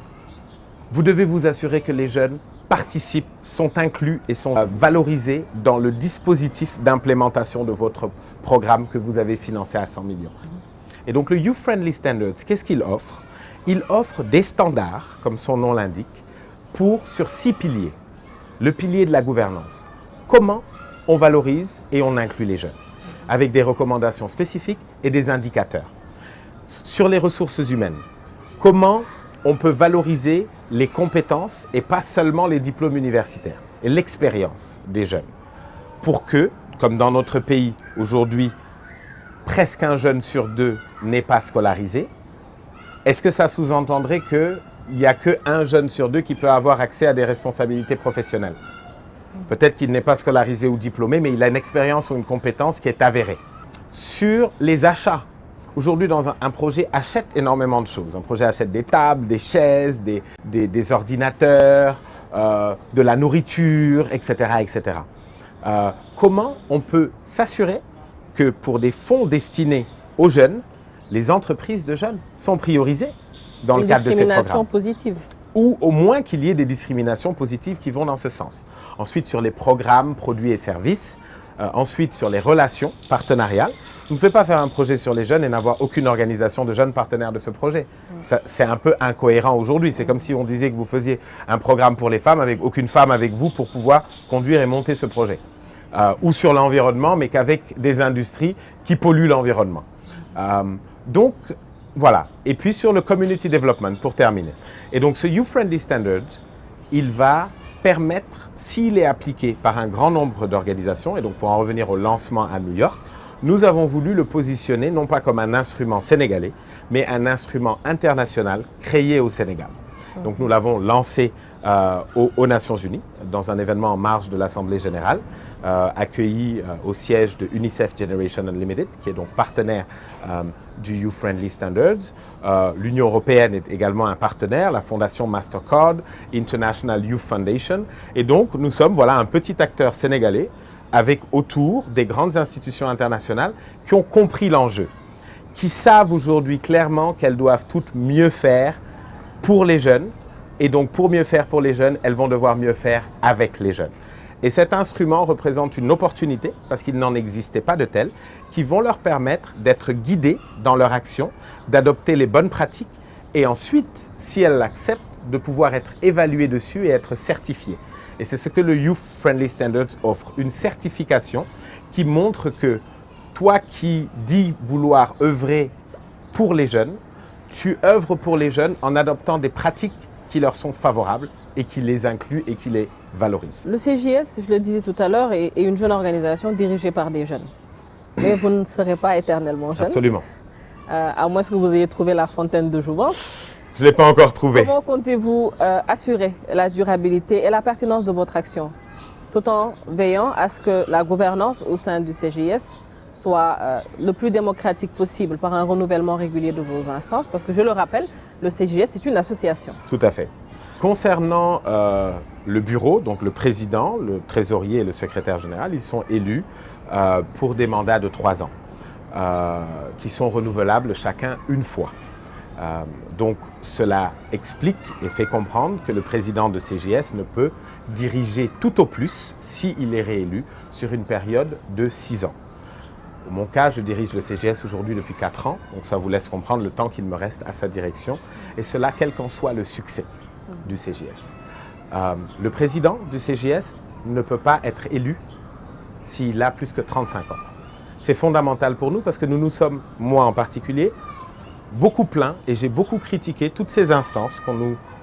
vous devez vous assurer que les jeunes participent, sont inclus et sont valorisés dans le dispositif d'implémentation de votre programme que vous avez financé à 100 millions. Et donc le Youth Friendly Standards, qu'est-ce qu'il offre? Il offre des standards, comme son nom l'indique, sur 6 piliers. Le pilier de la gouvernance. Comment on valorise et on inclut les jeunes, avec des recommandations spécifiques et des indicateurs. Sur les ressources humaines, comment on peut valoriser les compétences et pas seulement les diplômes universitaires et l'expérience des jeunes. Pour que, comme dans notre pays aujourd'hui, presque un jeune sur 2 n'est pas scolarisé, est-ce que ça sous-entendrait qu'il n'y a qu'un jeune sur 2 qui peut avoir accès à des responsabilités professionnelles? Peut-être qu'il n'est pas scolarisé ou diplômé, mais il a une expérience ou une compétence qui est avérée. Sur les achats, aujourd'hui, dans un projet achète énormément de choses. Un projet achète des tables, des chaises, des ordinateurs, de la nourriture, etc. etc. Comment on peut s'assurer que pour des fonds destinés aux jeunes, les entreprises de jeunes sont priorisées dans le cadre de ces programmes? Une discrimination positive. Ou au moins qu'il y ait des discriminations positives qui vont dans ce sens. Ensuite, sur les programmes, produits et services. Ensuite, sur les relations partenariales. Vous ne pouvez pas faire un projet sur les jeunes et n'avoir aucune organisation de jeunes partenaires de ce projet. C'est un peu incohérent aujourd'hui. C'est comme si on disait que vous faisiez un programme pour les femmes avec aucune femme avec vous pour pouvoir conduire et monter ce projet. Ou sur l'environnement, mais qu'avec des industries qui polluent l'environnement. Donc, voilà. Et puis sur le community development, pour terminer. Et donc ce Youth Friendly Standard, il va permettre, s'il est appliqué par un grand nombre d'organisations, et donc pour en revenir au lancement à New York, nous avons voulu le positionner non pas comme un instrument sénégalais, mais un instrument international créé au Sénégal. Donc nous l'avons lancé aux Nations Unies, dans un événement en marge de l'Assemblée Générale, accueilli au siège de UNICEF Generation Unlimited, qui est donc partenaire du Youth Friendly Standards. L'Union européenne est également un partenaire, la Fondation Mastercard, International Youth Foundation. Et donc nous sommes un petit acteur sénégalais avec autour des grandes institutions internationales qui ont compris l'enjeu, qui savent aujourd'hui clairement qu'elles doivent toutes mieux faire pour les jeunes. Et donc, pour mieux faire pour les jeunes, elles vont devoir mieux faire avec les jeunes. Et cet instrument représente une opportunité, parce qu'il n'en existait pas de tel, qui vont leur permettre d'être guidés dans leur action, d'adopter les bonnes pratiques, et ensuite, si elles l'acceptent, de pouvoir être évalués dessus et être certifiés. Et c'est ce que le Youth Friendly Standards offre, une certification qui montre que toi qui dis vouloir œuvrer pour les jeunes, tu œuvres pour les jeunes en adoptant des pratiques qui leur sont favorables et qui les incluent et qui les valorisent. Le CJS, je le disais tout à l'heure, est une jeune organisation dirigée par des jeunes. Mais vous ne serez pas éternellement jeune. Absolument. À moins que vous ayez trouvé la fontaine de jouvence. Je ne l'ai pas encore trouvé. Comment comptez-vous assurer la durabilité et la pertinence de votre action, tout en veillant à ce que la gouvernance au sein du CJS soit le plus démocratique possible par un renouvellement régulier de vos instances, parce que je le rappelle, le CJS est une association. Tout à fait. Concernant le bureau, donc le président, le trésorier et le secrétaire général, ils sont élus pour des mandats de 3 ans, qui sont renouvelables chacun une fois. Donc cela explique et fait comprendre que le président de CJS ne peut diriger tout au plus, s'il est réélu, sur une période de 6 ans. Dans mon cas, je dirige le CJS aujourd'hui depuis 4 ans, donc ça vous laisse comprendre le temps qu'il me reste à sa direction, et cela quel qu'en soit le succès du CJS. Le président du CJS ne peut pas être élu s'il a plus que 35 ans. C'est fondamental pour nous parce que nous nous sommes, moi en particulier, beaucoup plaints et j'ai beaucoup critiqué toutes ces instances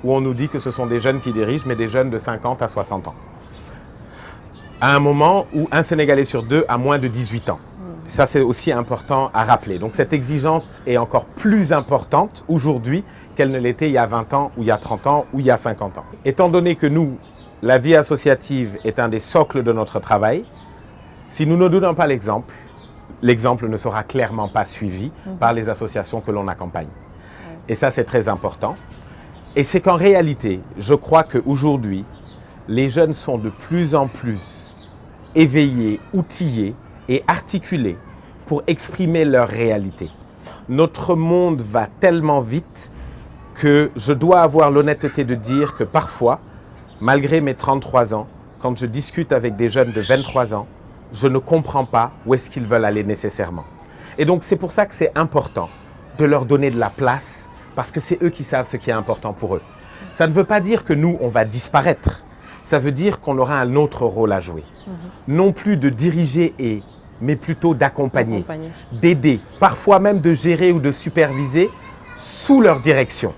où on nous dit que ce sont des jeunes qui dirigent, mais des jeunes de 50 à 60 ans. À un moment où un Sénégalais sur 2 a moins de 18 ans. Ça, c'est aussi important à rappeler. Donc cette exigence est encore plus importante aujourd'hui qu'elle ne l'était il y a 20 ans, ou il y a 30 ans, ou il y a 50 ans. Étant donné que nous, la vie associative est un des socles de notre travail, si nous ne donnons pas l'exemple, l'exemple ne sera clairement pas suivi par les associations que l'on accompagne. Et ça, c'est très important. Et c'est qu'en réalité, je crois qu'aujourd'hui, les jeunes sont de plus en plus éveillés, outillés et articulés pour exprimer leur réalité. Notre monde va tellement vite que je dois avoir l'honnêteté de dire que parfois, malgré mes 33 ans, quand je discute avec des jeunes de 23 ans, je ne comprends pas où est-ce qu'ils veulent aller nécessairement. Et donc c'est pour ça que c'est important de leur donner de la place, parce que c'est eux qui savent ce qui est important pour eux. Ça ne veut pas dire que nous, on va disparaître. Ça veut dire qu'on aura un autre rôle à jouer. Non plus de diriger, mais plutôt d'accompagner, d'aider, parfois même de gérer ou de superviser sous leur direction,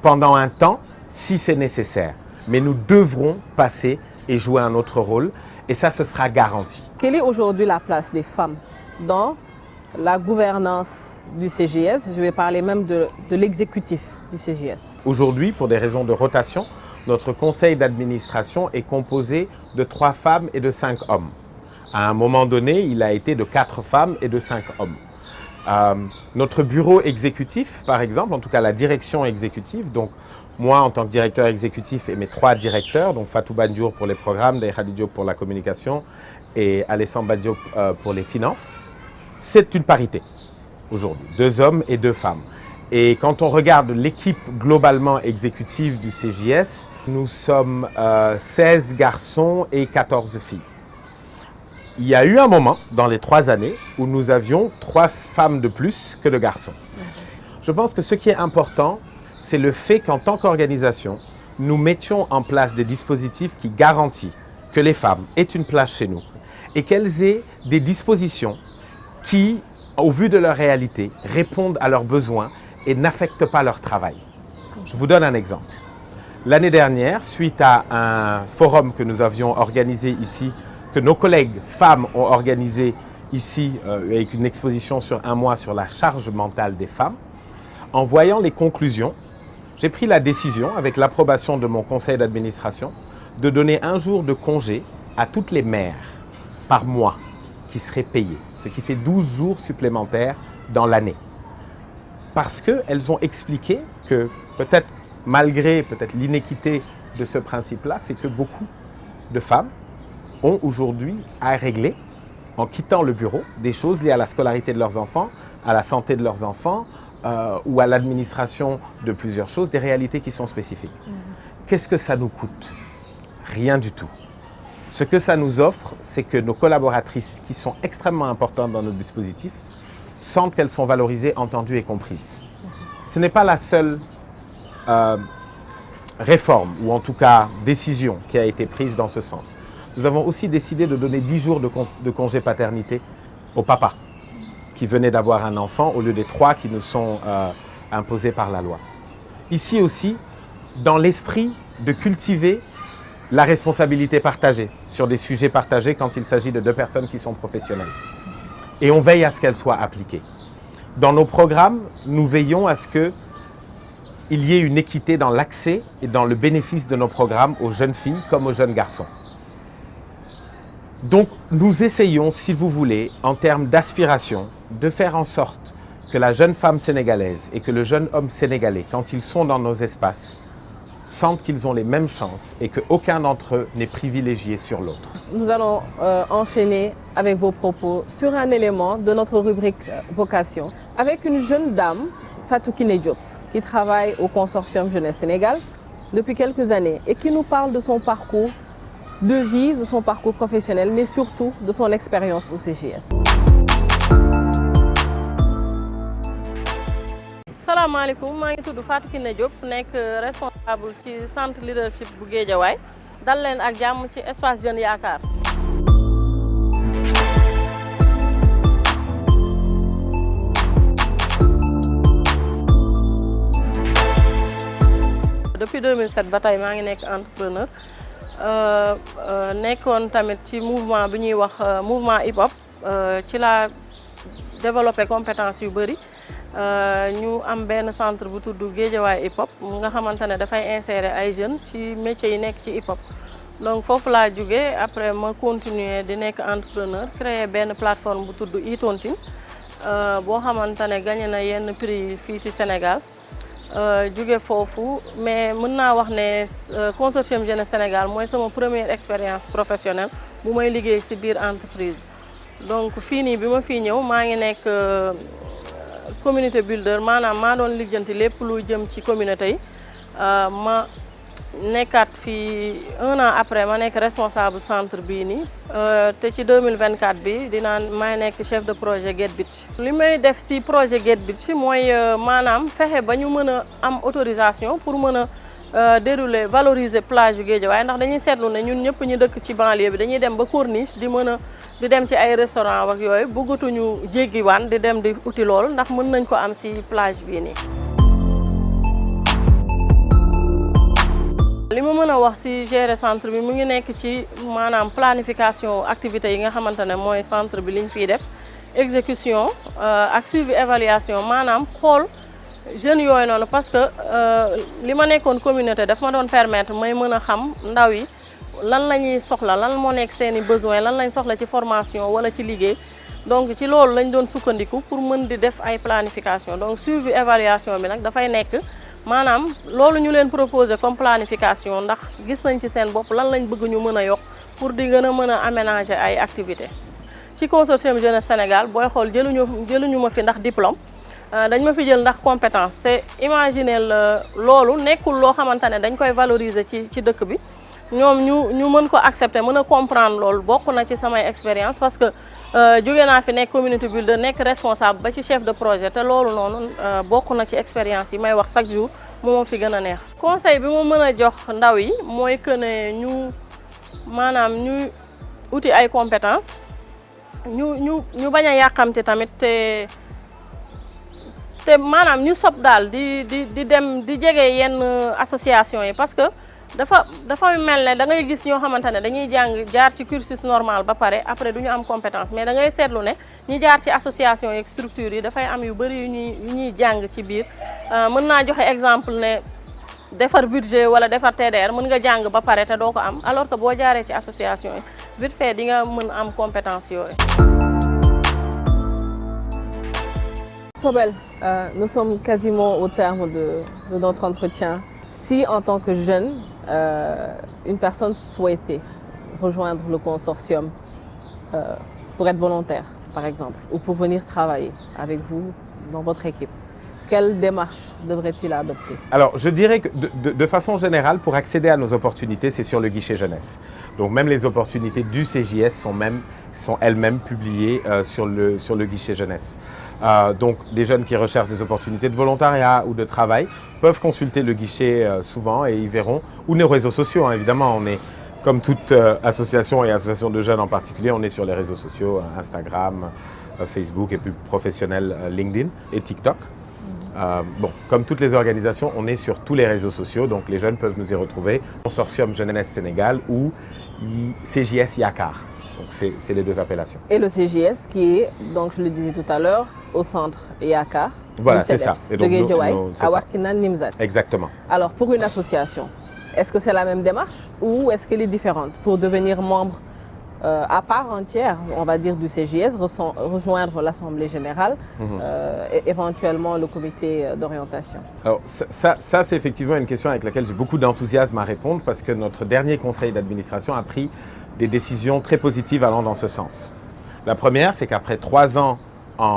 pendant un temps, si c'est nécessaire. Mais nous devrons passer et jouer un autre rôle. Et ça, ce sera garanti. Quelle est aujourd'hui la place des femmes dans la gouvernance du CJS? Je vais parler même de l'exécutif du CJS. Aujourd'hui, pour des raisons de rotation, notre conseil d'administration est composé de 3 femmes et de 5 hommes. À un moment donné, il a été de 4 femmes et de 5 hommes. Notre bureau exécutif, par exemple, en tout cas la direction exécutive, donc moi, en tant que directeur exécutif et mes 3 directeurs, donc Fatou Bandiour pour les programmes, Ndeye Khady Diop pour la communication et Alessandre Badiop pour les finances, c'est une parité aujourd'hui, 2 hommes et 2 femmes. Et quand on regarde l'équipe globalement exécutive du CJS, nous sommes 16 garçons et 14 filles. Il y a eu un moment dans les 3 années où nous avions 3 femmes de plus que de garçons. Je pense que ce qui est important, c'est le fait qu'en tant qu'organisation, nous mettions en place des dispositifs qui garantissent que les femmes aient une place chez nous et qu'elles aient des dispositions qui, au vu de leur réalité, répondent à leurs besoins et n'affectent pas leur travail. Je vous donne un exemple. L'année dernière, suite à un forum que nous avions organisé ici, que nos collègues femmes ont organisé ici avec une exposition sur 1 mois sur la charge mentale des femmes, en voyant les conclusions, j'ai pris la décision, avec l'approbation de mon conseil d'administration, de donner 1 jour de congé à toutes les mères par mois qui seraient payées, ce qui fait 12 jours supplémentaires dans l'année. Parce qu'elles ont expliqué que peut-être malgré l'inéquité de ce principe-là, c'est que beaucoup de femmes ont aujourd'hui à régler, en quittant le bureau, des choses liées à la scolarité de leurs enfants, à la santé de leurs enfants, ou à l'administration de plusieurs choses, des réalités qui sont spécifiques. Qu'est-ce que ça nous coûte? Rien du tout. Ce que ça nous offre, c'est que nos collaboratrices, qui sont extrêmement importantes dans notre dispositif, sentent qu'elles sont valorisées, entendues et comprises. Ce n'est pas la seule réforme, ou en tout cas décision, qui a été prise dans ce sens. Nous avons aussi décidé de donner 10 jours de congé paternité au papa qui venait d'avoir un enfant au lieu des 3 qui nous sont imposés par la loi. Ici aussi, dans l'esprit de cultiver la responsabilité partagée sur des sujets partagés quand il s'agit de 2 personnes qui sont professionnelles. Et on veille à ce qu'elles soient appliquées. Dans nos programmes, nous veillons à ce qu'il y ait une équité dans l'accès et dans le bénéfice de nos programmes aux jeunes filles comme aux jeunes garçons. Donc nous essayons, si vous voulez, en termes d'aspiration, de faire en sorte que la jeune femme sénégalaise et que le jeune homme sénégalais, quand ils sont dans nos espaces, sentent qu'ils ont les mêmes chances et qu'aucun d'entre eux n'est privilégié sur l'autre. Nous allons enchaîner avec vos propos sur un élément de notre rubrique Vocation, avec une jeune dame, Fatou Kiné Diop, qui travaille au Consortium Jeunesse Sénégal depuis quelques années et qui nous parle de son parcours de vie, de son parcours professionnel, mais surtout de son expérience au CGS. salaamaaleykum maa ngi tudd Fatou Kiné Diop nekk responsable ci centre leadership bu Guédiawaye dal leen ak jàmm ci espace Jeune Yaakaar. Depuis 2007 ba tey maa ngi nekk entrepreneur nekkoon tamit ci mouvement bi ñuy wax mouvement hip hop ci la développé compétence yu bëri. ñu am benn centre bu tudd Guédiawaye hip hop nga xamante ne dafay insérer ay jeunes ci métiers yi nekk ci hip hop donc foofu laa jógee après ma continuer di nekk entrepreneur créer benn plateforme bu tudd e-tontine boo xamante ne gagné na yenn prix fii ci Sénégal jóge foofu mais mën naa wax ne consortium Jeunesse Sénégal mooy sama première expérience professionnelle bu may liggéey ci biir entreprise donc fii nii bi ma fii ñëw maa ngi nekk communauté builder maanaam maa doon lijjanti lépp lu jëm ci communauté yi ma nekkaat fii 1 an après ma nekk responsable centre bii nii te ci 2024 bi dinaa may nekk chef de projet Get Beach. li may def ci projet Get Beach mooy maanaam fexe ba ñu mën a am autorisation pour mën a dérouler valoriser plage yu Guédiawaye ndax dañuy seetlu ne ñun ñëpp ñu dëkk ci banlieue bi dañuy dem ba corniche di mën a di dem ci ay restaurant ak yooyu bëggatuñu jéggiwaan di dem di uti loolu ndax mën nañ ko am ci plage bii nii. li ma mën a wax ci gérer centre bi mu ngi nekk ci maanaam planification activités yi nga xamante ne mooy centre bi liñ fiy def exécution ak suivi évaluation maanaam xool jeunes yooyu noonu parce que li ma nekkoon communauté daf ma doon permettre may mën a xam ndaw yi lan la ñuy soxla lan moo nekk seen i besoin lan lañ soxla ci formation wala ci liggéey donc ci loolu lañ doon sukkandiku pour mën di def ay planification donc suivi évaluation bi nag dafay nekk maanaam loolu ñu leen proposer comme planification ndax gis nañ ci seen bopp lan lañ bëgg ñu mën a yokk pour di gën a mën a aménager ay activités. ci consortium Jeunesse Sénégal booy xool jëluñu ma fi ndax diplôme dañ ma fi jël ndax compétence te imaginer loolu nekkul loo xamante ne dañ koy valoriser ci dëkk bi. ñoom ñu mën ko accepter mën a comprendre loolu bokk na ci samay expérience parce que jóge naa fi nekk community builder nekk responsable ba ci chef de projet te loolu noonu bokk na ci expérience yi may wax chaque jour moo fi gën a neex. conseil bi ma mën a jox ndaw yi mooy que ne maanaam ñu uti ay compétences ñu bañ a yàqamte tamit te maanaam ñu sob daal di dem di jege yenn association yi parce que. dafa mel ne da ngay gis ñoo xamante ne dañuy jàng jaar ci cursus normal ba pare après du ñu am compétence mais da ngay seetlu ne ñi jaar ci association yeeg structure yi dafay am yu bëri yu ñuy jàng ci biir mën naa joxe exemple ne defar budget wala defar TDR mën nga jàng ba pare te doo ko am alors que boo jaaree ci association yi vite fait di nga mën am compétence yooyu. Sobel, nous sommes quasiment au terme de notre entretien. Si en tant que jeune, une personne souhaitait rejoindre le consortium pour être volontaire, par exemple, ou pour venir travailler avec vous dans votre équipe, quelle démarche devrait-il adopter? Alors, je dirais que de façon générale, pour accéder à nos opportunités, c'est sur le guichet jeunesse. Donc, même les opportunités du CJS sont elles-mêmes publiées sur le guichet jeunesse. Donc, des jeunes qui recherchent des opportunités de volontariat ou de travail peuvent consulter le guichet souvent et ils verront, ou nos réseaux sociaux, hein, évidemment, on est, comme toute association et association de jeunes en particulier, on est sur les réseaux sociaux, Instagram, Facebook et plus professionnel LinkedIn et TikTok. Bon, comme toutes les organisations, on est sur tous les réseaux sociaux, donc les jeunes peuvent nous y retrouver. Consortium Jeunesse Sénégal ou CJS Yakar. Donc c'est les deux appellations. Et le CJS qui est, donc je le disais tout à l'heure, au centre Yakar. Voilà, c'est ça. Et donc, de Guédiawaye à Warkinan Nimzat. Exactement. Alors pour une association, est-ce que c'est la même démarche ou est-ce qu'elle est différente pour devenir membre à part entière, on va dire, du CJS, rejoindre l'Assemblée générale, et éventuellement le comité d'orientation? Alors ça c'est effectivement une question avec laquelle j'ai beaucoup d'enthousiasme à répondre parce que notre dernier conseil d'administration a pris des décisions très positives allant dans ce sens. La première, c'est qu'après 3 ans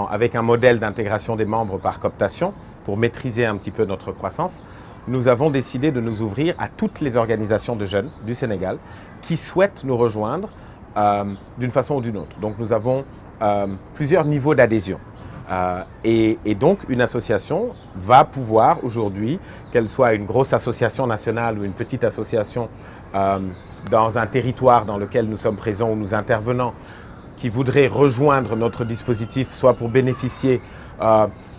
avec un modèle d'intégration des membres par cooptation, pour maîtriser un petit peu notre croissance, nous avons décidé de nous ouvrir à toutes les organisations de jeunes du Sénégal qui souhaitent nous rejoindre d'une façon ou d'une autre. Donc nous avons plusieurs niveaux d'adhésion. Et donc une association va pouvoir aujourd'hui, qu'elle soit une grosse association nationale ou une petite association dans un territoire dans lequel nous sommes présents ou nous intervenons, qui voudrait rejoindre notre dispositif, soit pour bénéficier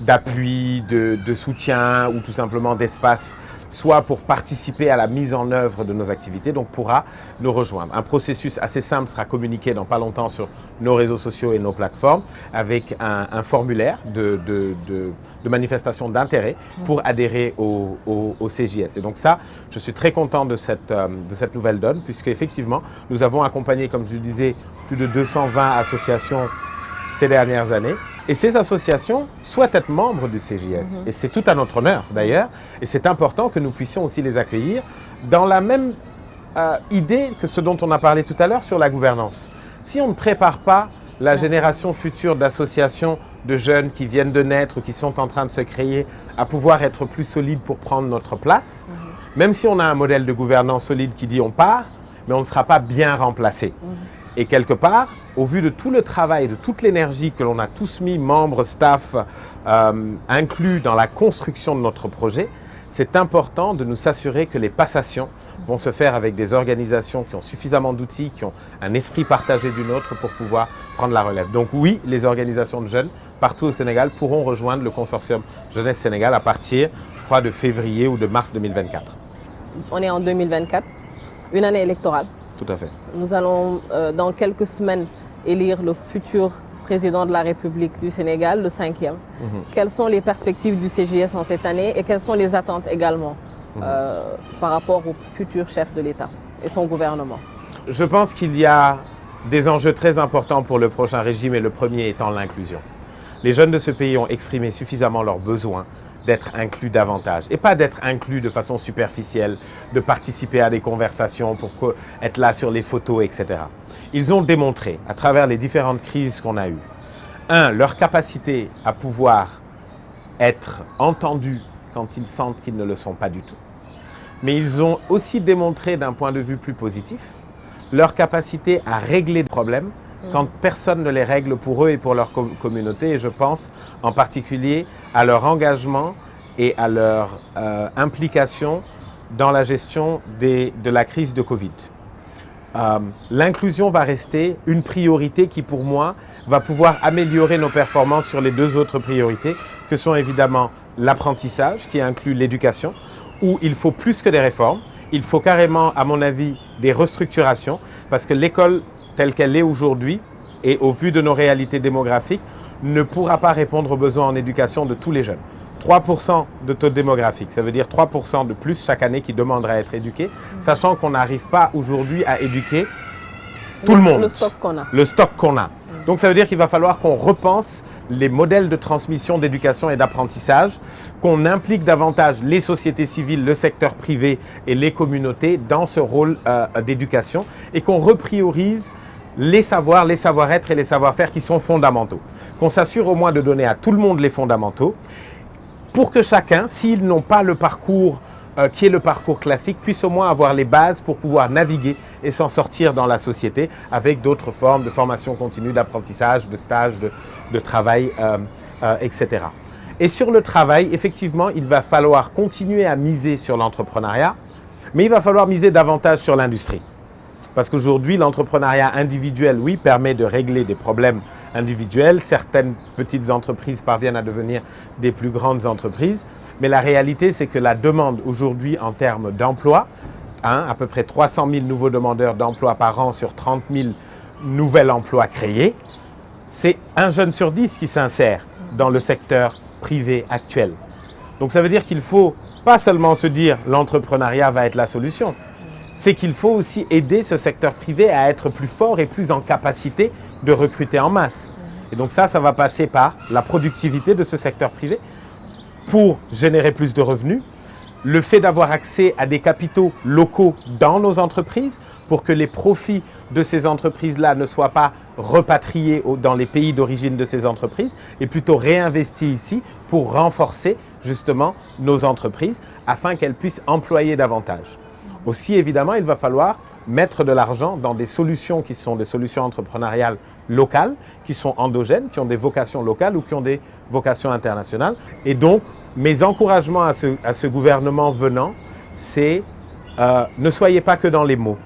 d'appui, de soutien ou tout simplement d'espace, soit pour participer à la mise en œuvre de nos activités, donc pourra nous rejoindre. Un processus assez simple sera communiqué dans pas longtemps sur nos réseaux sociaux et nos plateformes avec un formulaire de manifestation d'intérêt pour adhérer au CJS. Et donc ça, je suis très content de cette nouvelle donne puisque effectivement, nous avons accompagné, comme je le disais, plus de 220 associations ces dernières années. Et ces associations souhaitent être membres du CJS. Et c'est tout à notre honneur d'ailleurs. Et c'est important que nous puissions aussi les accueillir dans la même idée que ce dont on a parlé tout à l'heure sur la gouvernance. Si on ne prépare pas la génération future d'associations de jeunes qui viennent de naître ou qui sont en train de se créer à pouvoir être plus solides pour prendre notre place, même si on a un modèle de gouvernance solide qui dit on part, mais on ne sera pas bien remplacé. Et quelque part, au vu de tout le travail, de toute l'énergie que l'on a tous mis, membres, staff, inclus dans la construction de notre projet, c'est important de nous s'assurer que les passations vont se faire avec des organisations qui ont suffisamment d'outils, qui ont un esprit partagé d'une autre pour pouvoir prendre la relève. Donc oui, les organisations de jeunes partout au Sénégal pourront rejoindre le consortium Jeunesse Sénégal à partir, je crois, de février ou de mars 2024. On est en 2024, une année électorale. Tout à fait. Nous allons, dans quelques semaines, élire le futur président de la République du Sénégal, le 5e. Quelles sont les perspectives du CJS en cette année et quelles sont les attentes également par rapport au futur chef de l'État et son gouvernement? Je pense qu'il y a des enjeux très importants pour le prochain régime et le premier étant l'inclusion. Les jeunes de ce pays ont exprimé suffisamment leurs besoins d'être inclus davantage et pas d'être inclus de façon superficielle, de participer à des conversations pour être là sur les photos, etc. Ils ont démontré à travers les différentes crises qu'on a eues, leur capacité à pouvoir être entendus quand ils sentent qu'ils ne le sont pas du tout. Mais ils ont aussi démontré d'un point de vue plus positif leur capacité à régler des problèmes quand personne ne les règle pour eux et pour leur communauté. Et je pense en particulier à leur engagement et à leur implication dans la gestion de la crise de Covid. L'inclusion va rester une priorité qui, pour moi, va pouvoir améliorer nos performances sur les 2 autres priorités, que sont évidemment l'apprentissage, qui inclut l'éducation, où il faut plus que des réformes. Il faut carrément, à mon avis, des restructurations, parce que l'école telle qu'elle est aujourd'hui, et au vu de nos réalités démographiques, ne pourra pas répondre aux besoins en éducation de tous les jeunes. 3% de taux démographique, ça veut dire 3% de plus chaque année qui demanderaient à être éduqués, sachant qu'on n'arrive pas aujourd'hui à éduquer tout le monde. Le stock qu'on a. Le stock qu'on a. Donc ça veut dire qu'il va falloir qu'on repense les modèles de transmission d'éducation et d'apprentissage, qu'on implique davantage les sociétés civiles, le secteur privé et les communautés dans ce rôle d'éducation et qu'on repriorise les savoirs, les savoir-être et les savoir-faire qui sont fondamentaux. Qu'on s'assure au moins de donner à tout le monde les fondamentaux pour que chacun, s'ils n'ont pas le parcours qui est le parcours classique, puisse au moins avoir les bases pour pouvoir naviguer et s'en sortir dans la société avec d'autres formes de formation continue, d'apprentissage, de stage, de travail, etc. Et sur le travail, effectivement, il va falloir continuer à miser sur l'entrepreneuriat, mais il va falloir miser davantage sur l'industrie. Parce qu'aujourd'hui, l'entrepreneuriat individuel, oui, permet de régler des problèmes individuels. Certaines petites entreprises parviennent à devenir des plus grandes entreprises. Mais la réalité, c'est que la demande aujourd'hui en termes d'emploi, à peu près 300 000 nouveaux demandeurs d'emploi par an sur 30 000 nouveaux emplois créés, c'est 1 jeune sur 10 qui s'insère dans le secteur privé actuel. Donc ça veut dire qu'il ne faut pas seulement se dire l'entrepreneuriat va être la solution. c'est qu'il faut aussi aider ce secteur privé à être plus fort et plus en capacité de recruter en masse. Et donc ça va passer par la productivité de ce secteur privé pour générer plus de revenus, le fait d'avoir accès à des capitaux locaux dans nos entreprises pour que les profits de ces entreprises-là ne soient pas repatriés dans les pays d'origine de ces entreprises et plutôt réinvestis ici pour renforcer justement nos entreprises afin qu'elles puissent employer davantage. Aussi, évidemment, il va falloir mettre de l'argent dans des solutions qui sont des solutions entrepreneuriales locales, qui sont endogènes, qui ont des vocations locales ou qui ont des vocations internationales. Et donc, mes encouragements à ce gouvernement venant, c'est ne soyez pas que dans les mots.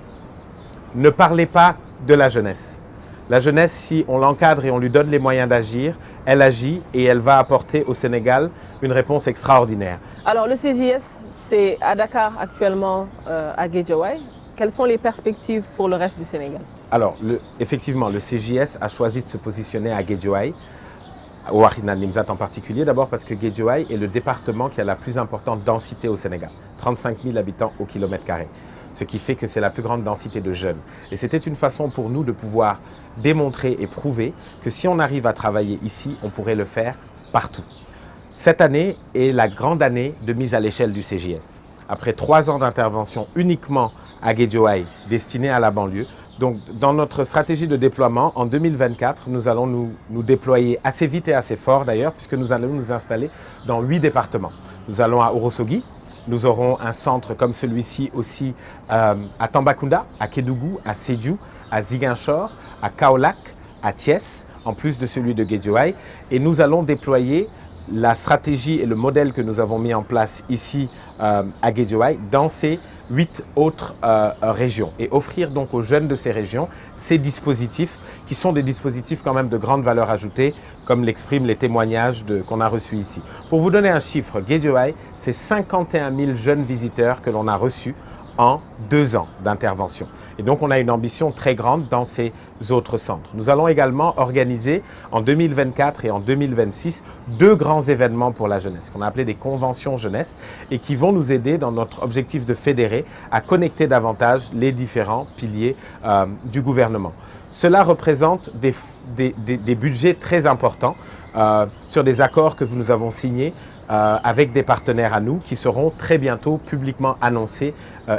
Ne parlez pas de la jeunesse. La jeunesse, si on l'encadre et on lui donne les moyens d'agir, elle agit et elle va apporter au Sénégal une réponse extraordinaire. Alors le CJS, c'est à Dakar actuellement, à Guédiawaye. Quelles sont les perspectives pour le reste du Sénégal? Alors, effectivement, le CJS a choisi de se positionner à Guédiawaye, au Wakhinane Nimzatt en particulier, d'abord parce que Guédiawaye est le département qui a la plus importante densité au Sénégal, 35 000 habitants au kilomètre carré, ce qui fait que c'est la plus grande densité de jeunes. Et c'était une façon pour nous de pouvoir démontrer et prouver que si on arrive à travailler ici, on pourrait le faire partout. Cette année est la grande année de mise à l'échelle du CJS. Après 3 ans d'intervention uniquement à Guédiawaye, destinée à la banlieue. Donc, dans notre stratégie de déploiement, en 2024, nous allons nous déployer assez vite et assez fort d'ailleurs, puisque nous allons nous installer dans 8 départements. Nous allons à Ourossogui, nous aurons un centre comme celui-ci aussi à Tambacounda, à Kédougou, à Sédhiou, à Ziguinchor, à Kaolack, à Thiès, en plus de celui de Guédiawaye. Et nous allons déployer la stratégie et le modèle que nous avons mis en place ici à Guédiawaye dans ces 8 autres régions et offrir donc aux jeunes de ces régions ces dispositifs qui sont des dispositifs quand même de grande valeur ajoutée comme l'expriment les témoignages qu'on a reçus ici. Pour vous donner un chiffre, Guédiawaye, c'est 51 000 jeunes visiteurs que l'on a reçus en 2 ans d'intervention. Et donc, on a une ambition très grande dans ces autres centres. Nous allons également organiser en 2024 et en 2026 2 grands événements pour la jeunesse, qu'on a appelé des conventions jeunesse et qui vont nous aider dans notre objectif de fédérer à connecter davantage les différents piliers du gouvernement. Cela représente des budgets très importants sur des accords que nous avons signés avec des partenaires à nous qui seront très bientôt publiquement annoncés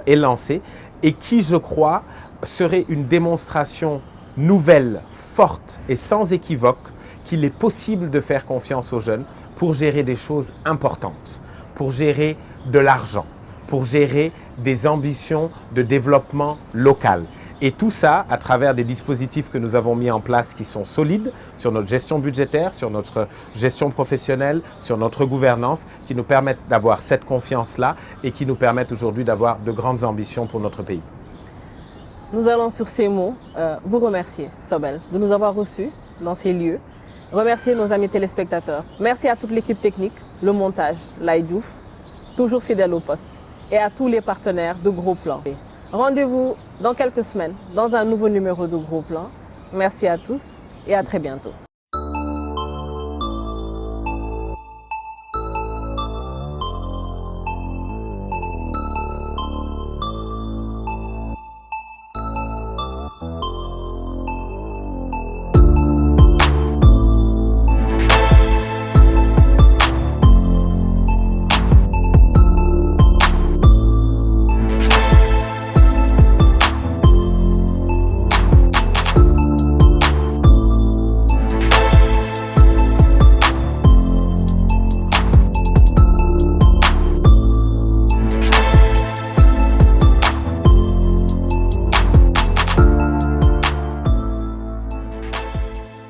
et lancés et qui, je crois, serait une démonstration nouvelle, forte et sans équivoque qu'il est possible de faire confiance aux jeunes pour gérer des choses importantes, pour gérer de l'argent, pour gérer des ambitions de développement local. Et tout ça à travers des dispositifs que nous avons mis en place qui sont solides sur notre gestion budgétaire, sur notre gestion professionnelle, sur notre gouvernance, qui nous permettent d'avoir cette confiance-là et qui nous permettent aujourd'hui d'avoir de grandes ambitions pour notre pays. Nous allons sur ces mots vous remercier, Sobel, de nous avoir reçus dans ces lieux. Remercier nos amis téléspectateurs. Merci à toute l'équipe technique, le montage, Laïdouf, toujours fidèle au poste, et à tous les partenaires de Gros Plan. Rendez-vous dans quelques semaines dans un nouveau numéro de Gros Plan. Merci à tous et à très bientôt.